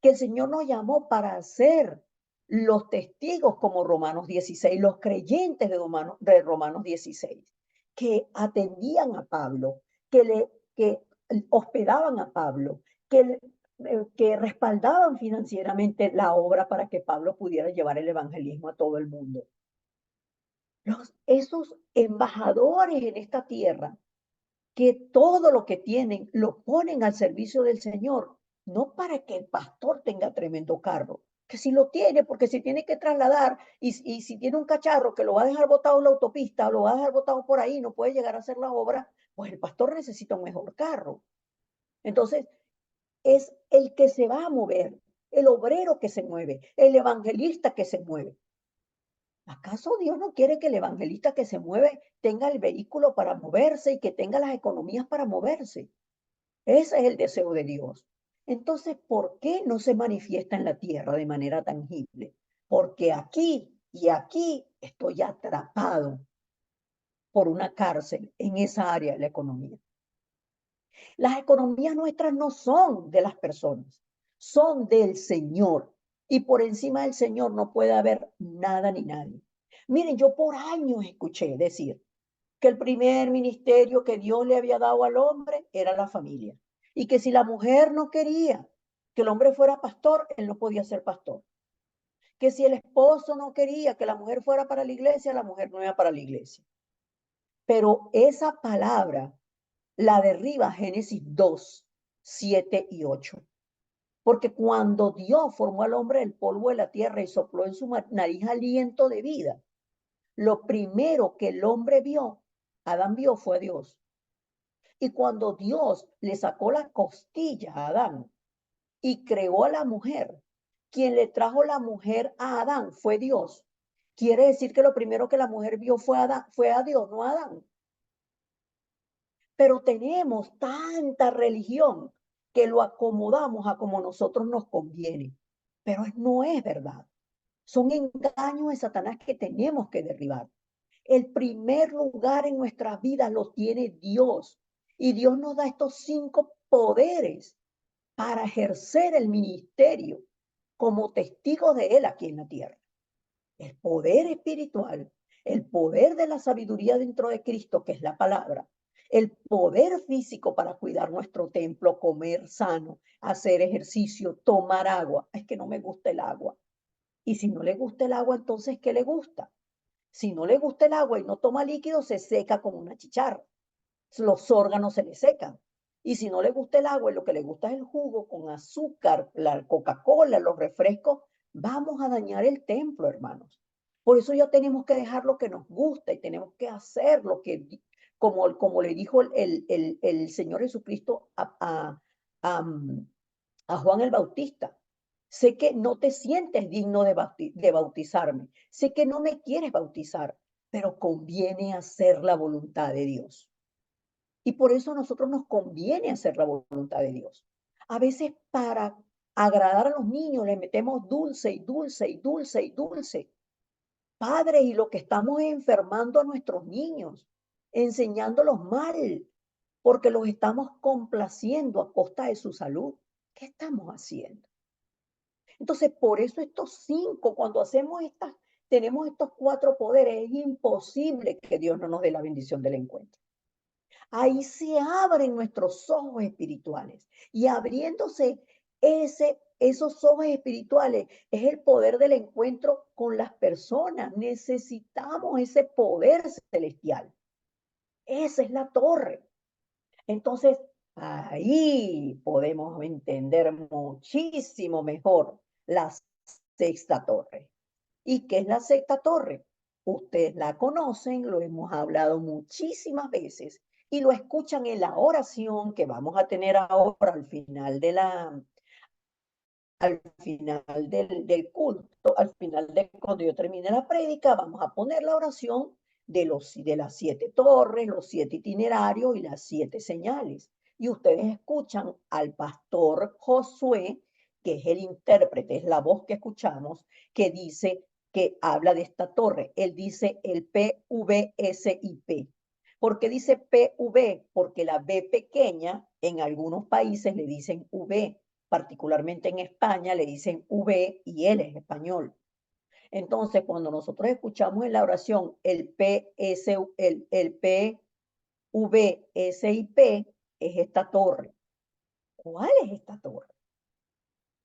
que el Señor nos llamó para ser los testigos como Romanos 16, los creyentes de Romanos 16, que atendían a Pablo, que hospedaban a Pablo, que respaldaban financieramente la obra para que Pablo pudiera llevar el evangelismo a todo el mundo. Esos embajadores en esta tierra que todo lo que tienen lo ponen al servicio del Señor, no para que el pastor tenga tremendo carro, que si lo tiene, porque si tiene que trasladar y si tiene un cacharro que lo va a dejar botado en la autopista o lo va a dejar botado por ahí, no puede llegar a hacer la obra, pues el pastor necesita un mejor carro. Entonces, es el que se va a mover, el obrero que se mueve, el evangelista que se mueve. ¿Acaso Dios no quiere que el evangelista que se mueve tenga el vehículo para moverse y que tenga las economías para moverse? Ese es el deseo de Dios. Entonces, ¿por qué no se manifiesta en la tierra de manera tangible? Porque aquí y aquí estoy atrapado por una cárcel en esa área de la economía. Las economías nuestras no son de las personas, son del Señor. Y por encima del Señor no puede haber nada ni nadie. Miren, yo por años escuché decir que el primer ministerio que Dios le había dado al hombre era la familia. Y que si la mujer no quería que el hombre fuera pastor, él no podía ser pastor. Que si el esposo no quería que la mujer fuera para la iglesia, la mujer no iba para la iglesia. Pero esa palabra la derriba Génesis 2, 7 y 8. Porque cuando Dios formó al hombre del polvo de la tierra y sopló en su nariz aliento de vida, lo primero que el hombre vio, Adán vio, fue a Dios. Y cuando Dios le sacó la costilla a Adán y creó a la mujer, quien le trajo la mujer a Adán fue Dios. Quiere decir que lo primero que la mujer vio fue a Dios, no a Adán. Pero tenemos tanta religión que lo acomodamos a como nosotros nos conviene. Pero no es verdad. Son engaños de Satanás que tenemos que derribar. El primer lugar en nuestras vidas lo tiene Dios. Y Dios nos da estos 5 poderes para ejercer el ministerio como testigos de Él aquí en la tierra. El poder espiritual, el poder de la sabiduría dentro de Cristo, que es la palabra, el poder físico para cuidar nuestro templo, comer sano, hacer ejercicio, tomar agua. Es que no me gusta el agua. Y si no le gusta el agua, entonces, ¿qué le gusta? Si no le gusta el agua y no toma líquido, se seca como una chicharra. Los órganos se le secan. Y si no le gusta el agua y lo que le gusta es el jugo con azúcar, la Coca-Cola, los refrescos, vamos a dañar el templo, hermanos. Por eso ya tenemos que dejar lo que nos gusta y tenemos que hacer lo que, como le dijo el Señor Jesucristo a, a Juan el Bautista. Sé que no te sientes digno de bautizarme. Sé que no me quieres bautizar, pero conviene hacer la voluntad de Dios. Y por eso a nosotros nos conviene hacer la voluntad de Dios. A veces para agradar a los niños le metemos dulce y dulce y dulce y dulce. Padres, y lo que estamos es enfermando a nuestros niños, enseñándolos mal, porque los estamos complaciendo a costa de su salud. ¿Qué estamos haciendo? Entonces, por eso estos cinco, cuando hacemos estas, tenemos estos cuatro poderes, es imposible que Dios no nos dé la bendición del encuentro. Ahí se abren nuestros ojos espirituales y abriéndose esos ojos espirituales es el poder del encuentro con las personas. Necesitamos ese poder celestial. Esa es la torre. Entonces, ahí podemos entender muchísimo mejor la sexta torre. ¿Y qué es la sexta torre? Ustedes la conocen, lo hemos hablado muchísimas veces y lo escuchan en la oración que vamos a tener ahora al final del culto, al final de cuando yo termine la prédica, vamos a poner la oración de las siete torres, los siete itinerarios y las siete señales. Y ustedes escuchan al pastor Josué, que es el intérprete, es la voz que escuchamos, que dice, que habla de esta torre. Él dice el PVSIP. ¿Por qué dice PV? Porque la B pequeña en algunos países le dicen V, particularmente en España le dicen V y L es español. Entonces, cuando nosotros escuchamos en la oración el PVSIP, es esta torre. ¿Cuál es esta torre?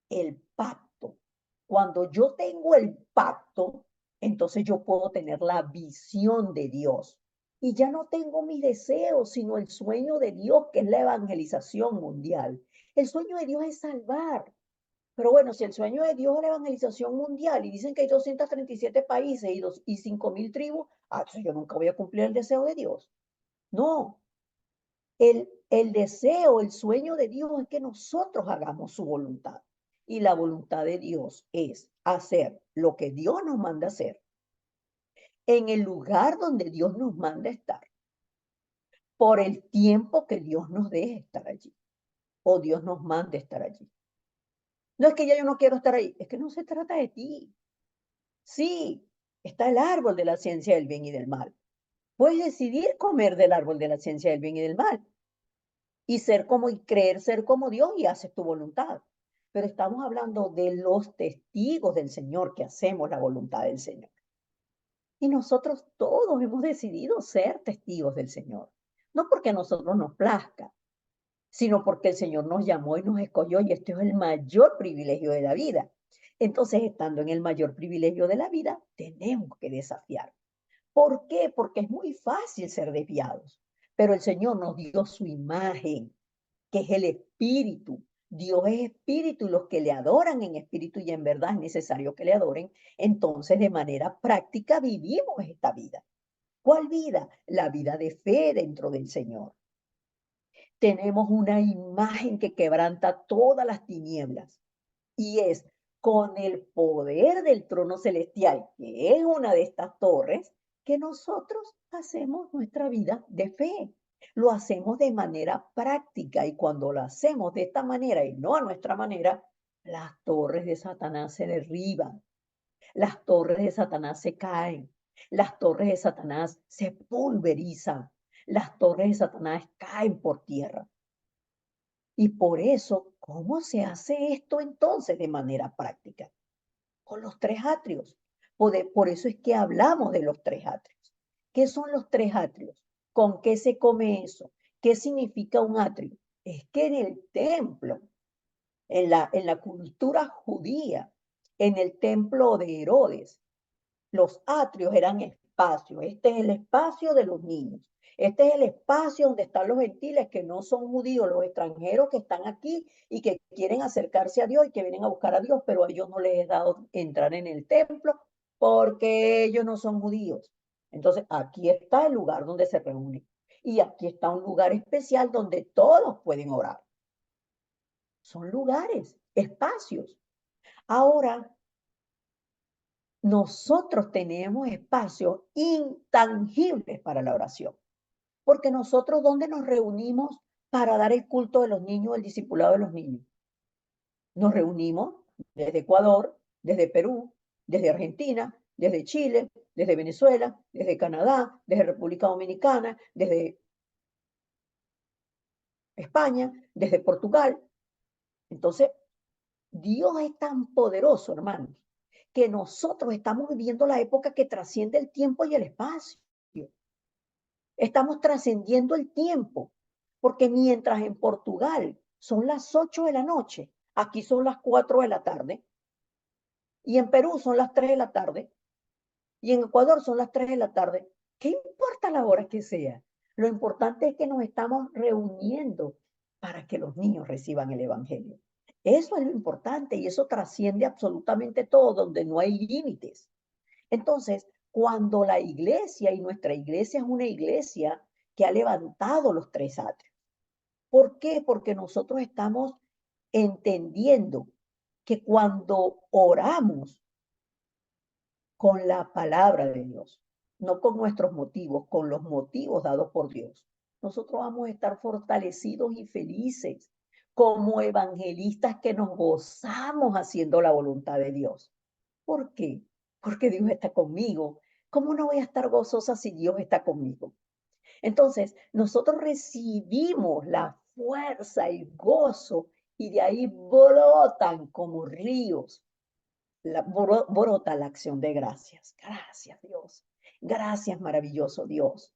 El pacto. Cuando yo tengo el pacto, entonces yo puedo tener la visión de Dios. Y ya no tengo mis deseos, sino el sueño de Dios, que es la evangelización mundial. El sueño de Dios es salvar. Pero bueno, si el sueño de Dios es la evangelización mundial y dicen que hay 237 países y 5.000 tribus, entonces yo nunca voy a cumplir el deseo de Dios. No, el deseo, el sueño de Dios es que nosotros hagamos su voluntad. Y la voluntad de Dios es hacer lo que Dios nos manda hacer en el lugar donde Dios nos manda estar, por el tiempo que Dios nos deje estar allí o Dios nos mande estar allí. No es que ya yo no quiero estar ahí, es que no se trata de ti. Sí, está el árbol de la ciencia del bien y del mal. Puedes decidir comer del árbol de la ciencia del bien y del mal y ser como y creer ser como Dios y haces tu voluntad. Pero estamos hablando de los testigos del Señor que hacemos la voluntad del Señor. Y nosotros todos hemos decidido ser testigos del Señor. No porque a nosotros nos plazca, sino porque el Señor nos llamó y nos escogió y este es el mayor privilegio de la vida. Entonces, estando en el mayor privilegio de la vida, tenemos que desafiar. ¿Por qué? Porque es muy fácil ser desviados, pero el Señor nos dio su imagen, que es el espíritu. Dios es espíritu y los que le adoran en espíritu y en verdad es necesario que le adoren. Entonces, de manera práctica, vivimos esta vida. ¿Cuál vida? La vida de fe dentro del Señor. Tenemos una imagen que quebranta todas las tinieblas y es con el poder del trono celestial, que es una de estas torres, que nosotros hacemos nuestra vida de fe. Lo hacemos de manera práctica y cuando lo hacemos de esta manera y no a nuestra manera, las torres de Satanás se derriban, las torres de Satanás se caen, las torres de Satanás se pulverizan, las torres de Satanás caen por tierra. Y por eso, ¿cómo se hace esto entonces de manera práctica? Con los tres atrios. Por eso es que hablamos de los tres atrios. ¿Qué son los tres atrios? ¿Con qué se come eso? ¿Qué significa un atrio? Es que en el templo, en la cultura judía, en el templo de Herodes, los atrios eran espacios. Este es el espacio de los niños. Este es el espacio donde están los gentiles que no son judíos, los extranjeros que están aquí y que quieren acercarse a Dios y que vienen a buscar a Dios, pero a ellos no les es dado entrar en el templo porque ellos no son judíos. Entonces, aquí está el lugar donde se reúnen. Y aquí está un lugar especial donde todos pueden orar. Son lugares, espacios. Ahora, nosotros tenemos espacios intangibles para la oración, porque nosotros, ¿dónde nos reunimos para dar el culto de los niños, el discipulado de los niños? Nos reunimos desde Ecuador, desde Perú, desde Argentina, desde Chile, desde Venezuela, desde Canadá, desde República Dominicana, desde España, desde Portugal. Entonces, Dios es tan poderoso, hermanos, que nosotros estamos viviendo la época que trasciende el tiempo y el espacio. Estamos trascendiendo el tiempo, porque mientras en Portugal son las 8 de la noche, aquí son las 4 de la tarde, y en Perú son las 3 de la tarde, y en Ecuador son las 3 de la tarde. ¿Qué importa la hora que sea? Lo importante es que nos estamos reuniendo para que los niños reciban el Evangelio. Eso es lo importante y eso trasciende absolutamente todo, donde no hay límites. Entonces, cuando la iglesia, y nuestra iglesia es una iglesia que ha levantado los tres atrios. ¿Por qué? Porque nosotros estamos entendiendo que cuando oramos con la palabra de Dios, no con nuestros motivos, con los motivos dados por Dios, nosotros vamos a estar fortalecidos y felices como evangelistas que nos gozamos haciendo la voluntad de Dios. ¿Por qué? Porque Dios está conmigo. ¿Cómo no voy a estar gozosa si Dios está conmigo? Entonces, nosotros recibimos la fuerza, el gozo, y de ahí brotan como ríos, brota la acción de gracias. Gracias, Dios. Gracias, maravilloso Dios.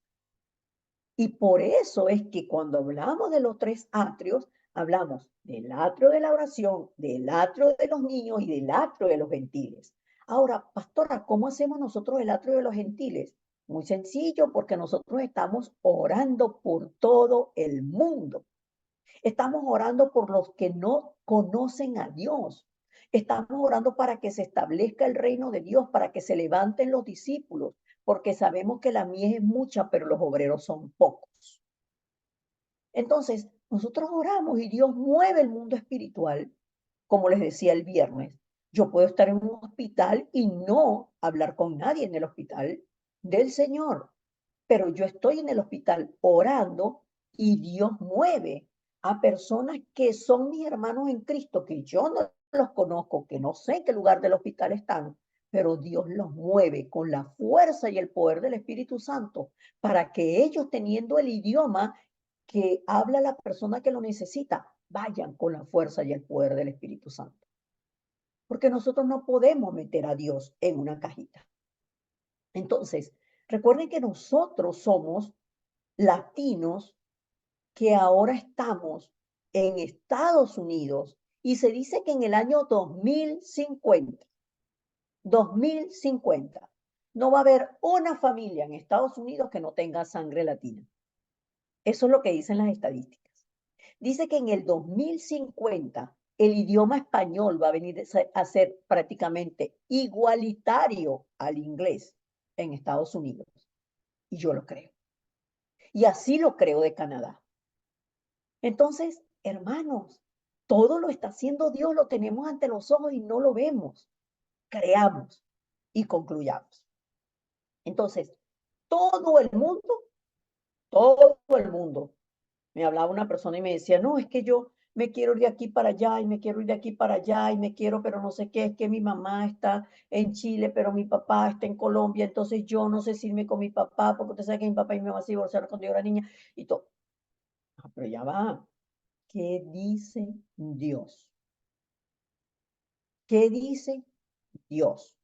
Y por eso es que cuando hablamos de los tres atrios, hablamos del atrio de la oración, del atrio de los niños y del atrio de los gentiles. Ahora, pastora, ¿cómo hacemos nosotros el atrio de los gentiles? Muy sencillo, porque nosotros estamos orando por todo el mundo. Estamos orando por los que no conocen a Dios. Estamos orando para que se establezca el reino de Dios, para que se levanten los discípulos, porque sabemos que la mies es mucha, pero los obreros son pocos. Entonces, nosotros oramos y Dios mueve el mundo espiritual, como les decía el viernes. Yo puedo estar en un hospital y no hablar con nadie en el hospital del Señor, pero yo estoy en el hospital orando y Dios mueve a personas que son mis hermanos en Cristo, que yo no los conozco, que no sé en qué lugar del hospital están, pero Dios los mueve con la fuerza y el poder del Espíritu Santo para que ellos, teniendo el idioma que habla la persona que lo necesita, vayan con la fuerza y el poder del Espíritu Santo. Porque nosotros no podemos meter a Dios en una cajita. Entonces, recuerden que nosotros somos latinos que ahora estamos en Estados Unidos y se dice que en el año 2050, no va a haber una familia en Estados Unidos que no tenga sangre latina. Eso es lo que dicen las estadísticas. Dice que en el 2050 el idioma español va a venir a ser prácticamente igualitario al inglés en Estados Unidos. Y yo lo creo. Y así lo creo de Canadá. Entonces, hermanos, todo lo está haciendo Dios, lo tenemos ante los ojos y no lo vemos. Creamos y concluyamos. Entonces, todo el mundo, todo el mundo, me hablaba una persona y me decía, no, es que yo me quiero ir de aquí para allá y me quiero ir de aquí para allá y me quiero, pero no sé qué, es que mi mamá está en Chile, pero mi papá está en Colombia, entonces yo no sé si irme con mi papá, porque usted sabe que mi papá y mi mamá se divorciaron cuando yo era niña y todo. Ah, pero ya va, ¿qué dice Dios? ¿Qué dice Dios?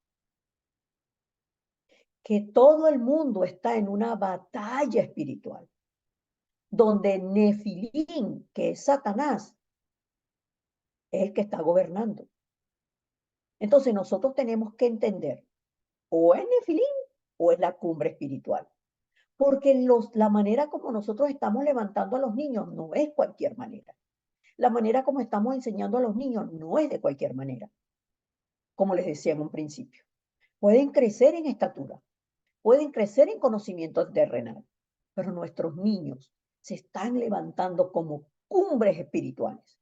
Que todo el mundo está en una batalla espiritual. donde Nefilín, que es Satanás, es el que está gobernando. Entonces nosotros tenemos que entender, o es Nefilín o es la cumbre espiritual. Porque la manera como nosotros estamos levantando a los niños no es cualquier manera. La manera como estamos enseñando a los niños no es de cualquier manera, como les decía en un principio. Pueden crecer en estatura, pueden crecer en conocimiento terrenal, pero nuestros niños se están levantando como cumbres espirituales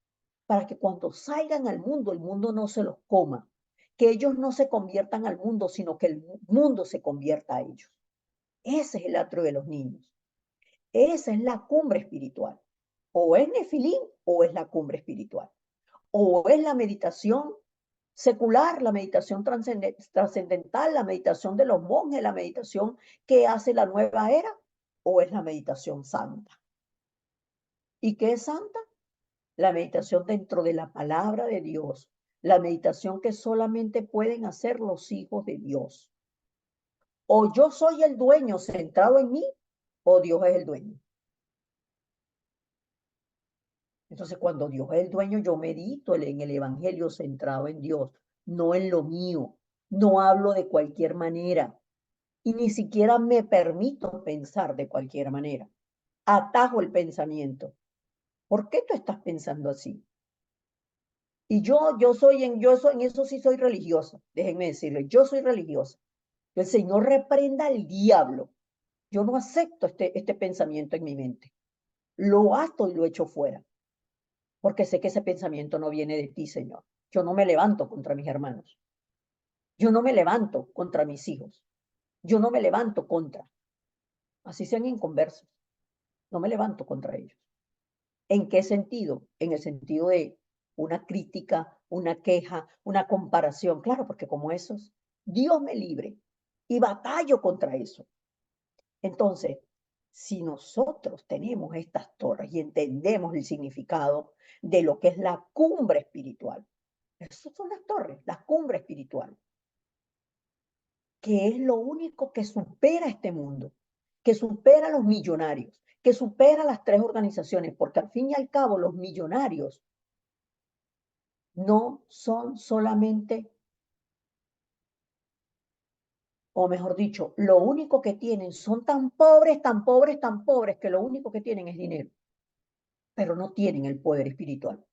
para que cuando salgan al mundo, el mundo no se los coma, que ellos no se conviertan al mundo, sino que el mundo se convierta a ellos. Ese es el atrio de los niños. Esa es la cumbre espiritual. O es Nefilín o es la cumbre espiritual. O es la meditación secular, la meditación trascendental, la meditación de los monjes, la meditación que hace la nueva era, o es la meditación santa. ¿Y qué es santa? La meditación dentro de la palabra de Dios, la meditación que solamente pueden hacer los hijos de Dios. O yo soy el dueño centrado en mí, o Dios es el dueño. Entonces, cuando Dios es el dueño, yo medito en el evangelio centrado en Dios, no en lo mío. No hablo de cualquier manera y ni siquiera me permito pensar de cualquier manera. Atajo el pensamiento. ¿Por qué tú estás pensando así? Y en eso sí soy religiosa. Déjenme decirles, yo soy religiosa. El Señor reprenda al diablo. Yo no acepto este pensamiento en mi mente. Lo ato y lo echo fuera. Porque sé que ese pensamiento no viene de ti, Señor. Yo no me levanto contra mis hermanos. Yo no me levanto contra mis hijos. Yo no me levanto contra. Así sean inconversos. No me levanto contra ellos. ¿En qué sentido? En el sentido de una crítica, una queja, una comparación. Claro, porque como esos, Dios me libre y batallo contra eso. Entonces, si nosotros tenemos estas torres y entendemos el significado de lo que es la cumbre espiritual, esas son las torres, la cumbre espiritual, que es lo único que supera este mundo, que supera a los millonarios, que supera a las tres organizaciones, porque al fin y al cabo los millonarios no son solamente, o mejor dicho, lo único que tienen son tan pobres, tan pobres, tan pobres, que lo único que tienen es dinero, pero no tienen el poder espiritual.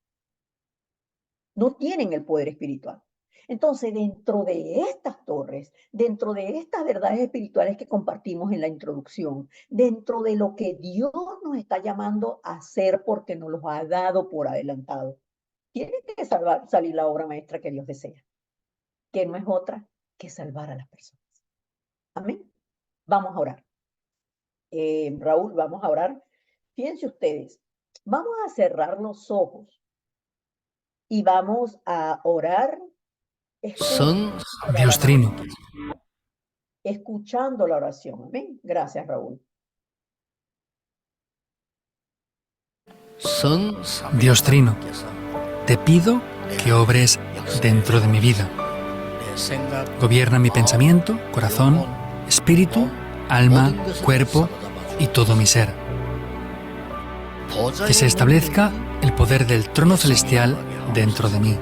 No tienen el poder espiritual. Entonces, dentro de estas torres, dentro de estas verdades espirituales que compartimos en la introducción, dentro de lo que Dios nos está llamando a hacer porque nos lo ha dado por adelantado, tiene que salir la obra maestra que Dios desea, que no es otra que salvar a las personas. Amén. Vamos a orar. Raúl, vamos a orar. Fíjense ustedes, vamos a cerrar los ojos y vamos a orar. Son Dios Trino. Escuchando la oración. Amén. Gracias, Raúl. Son Dios Trino. Te pido que obres dentro de mi vida. Gobierna mi pensamiento, corazón, espíritu, alma, cuerpo y todo mi ser. Que se establezca el poder del trono celestial dentro de mí.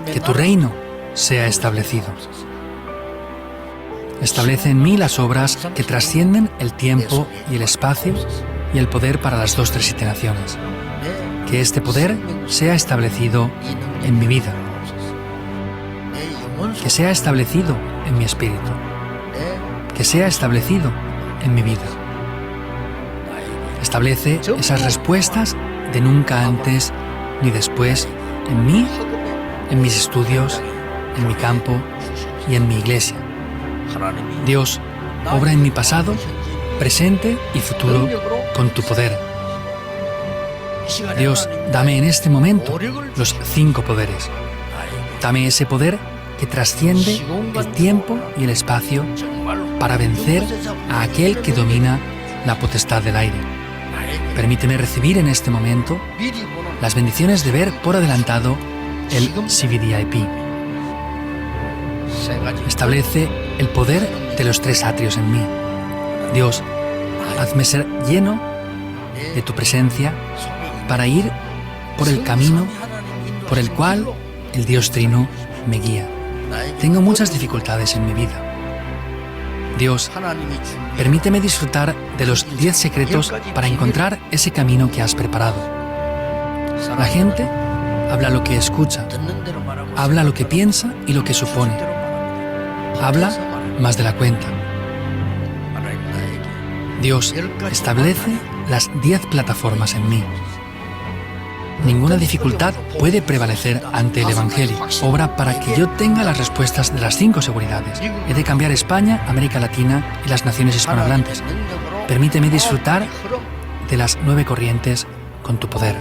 Que tu reino sea establecido. Establece en mí las obras que trascienden el tiempo y el espacio y el poder para las 2, 3 y 7 naciones. Que este poder sea establecido en mi vida. Que sea establecido en mi espíritu. Que sea establecido en mi vida. Establece esas respuestas de nunca antes ni después en mí, en mis estudios, en mi campo y en mi iglesia. Dios, obra en mi pasado, presente y futuro con tu poder. Dios, dame en este momento los 5 poderes. Dame ese poder que trasciende el tiempo y el espacio para vencer a aquel que domina la potestad del aire. Permíteme recibir en este momento las bendiciones de ver por adelantado el CVDIP. Establece el poder de los 3 atrios en mí. Dios, hazme ser lleno de tu presencia para ir por el camino por el cual el Dios Trino me guía. Tengo muchas dificultades en mi vida. Dios, permíteme disfrutar de los 10 secretos para encontrar ese camino que has preparado. La gente habla lo que escucha, habla lo que piensa y lo que supone. Habla más de la cuenta. Dios establece las 10 plataformas en mí. Ninguna dificultad puede prevalecer ante el Evangelio. Obra para que yo tenga las respuestas de las 5 seguridades. He de cambiar España, América Latina y las naciones hispanohablantes. Permíteme disfrutar de las 9 corrientes con tu poder.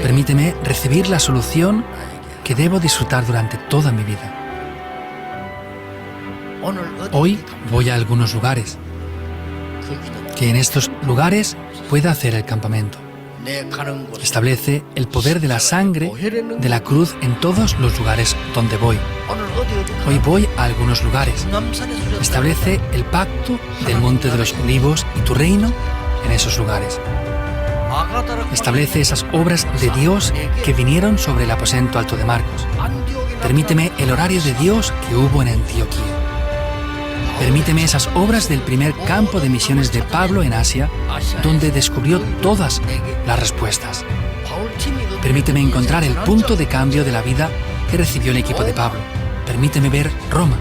Permíteme recibir la solución que debo disfrutar durante toda mi vida. Hoy voy a algunos lugares. Que en estos lugares pueda hacer el campamento. Establece el poder de la sangre de la cruz en todos los lugares donde voy. Hoy voy a algunos lugares. Establece el pacto del Monte de los Olivos y tu reino en esos lugares. Establece esas obras de Dios que vinieron sobre el aposento alto de Marcos. Permíteme el horario de Dios que hubo en Antioquía. Permíteme esas obras del primer campo de misiones de Pablo en Asia, donde descubrió todas las respuestas. Permíteme encontrar el punto de cambio de la vida que recibió el equipo de Pablo. Permíteme ver Roma.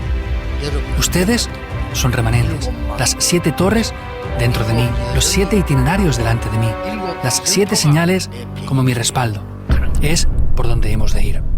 Ustedes son remanentes, las 7 torres dentro de mí, los 7 itinerarios delante de mí, las 7 señales como mi respaldo. Es por donde hemos de ir.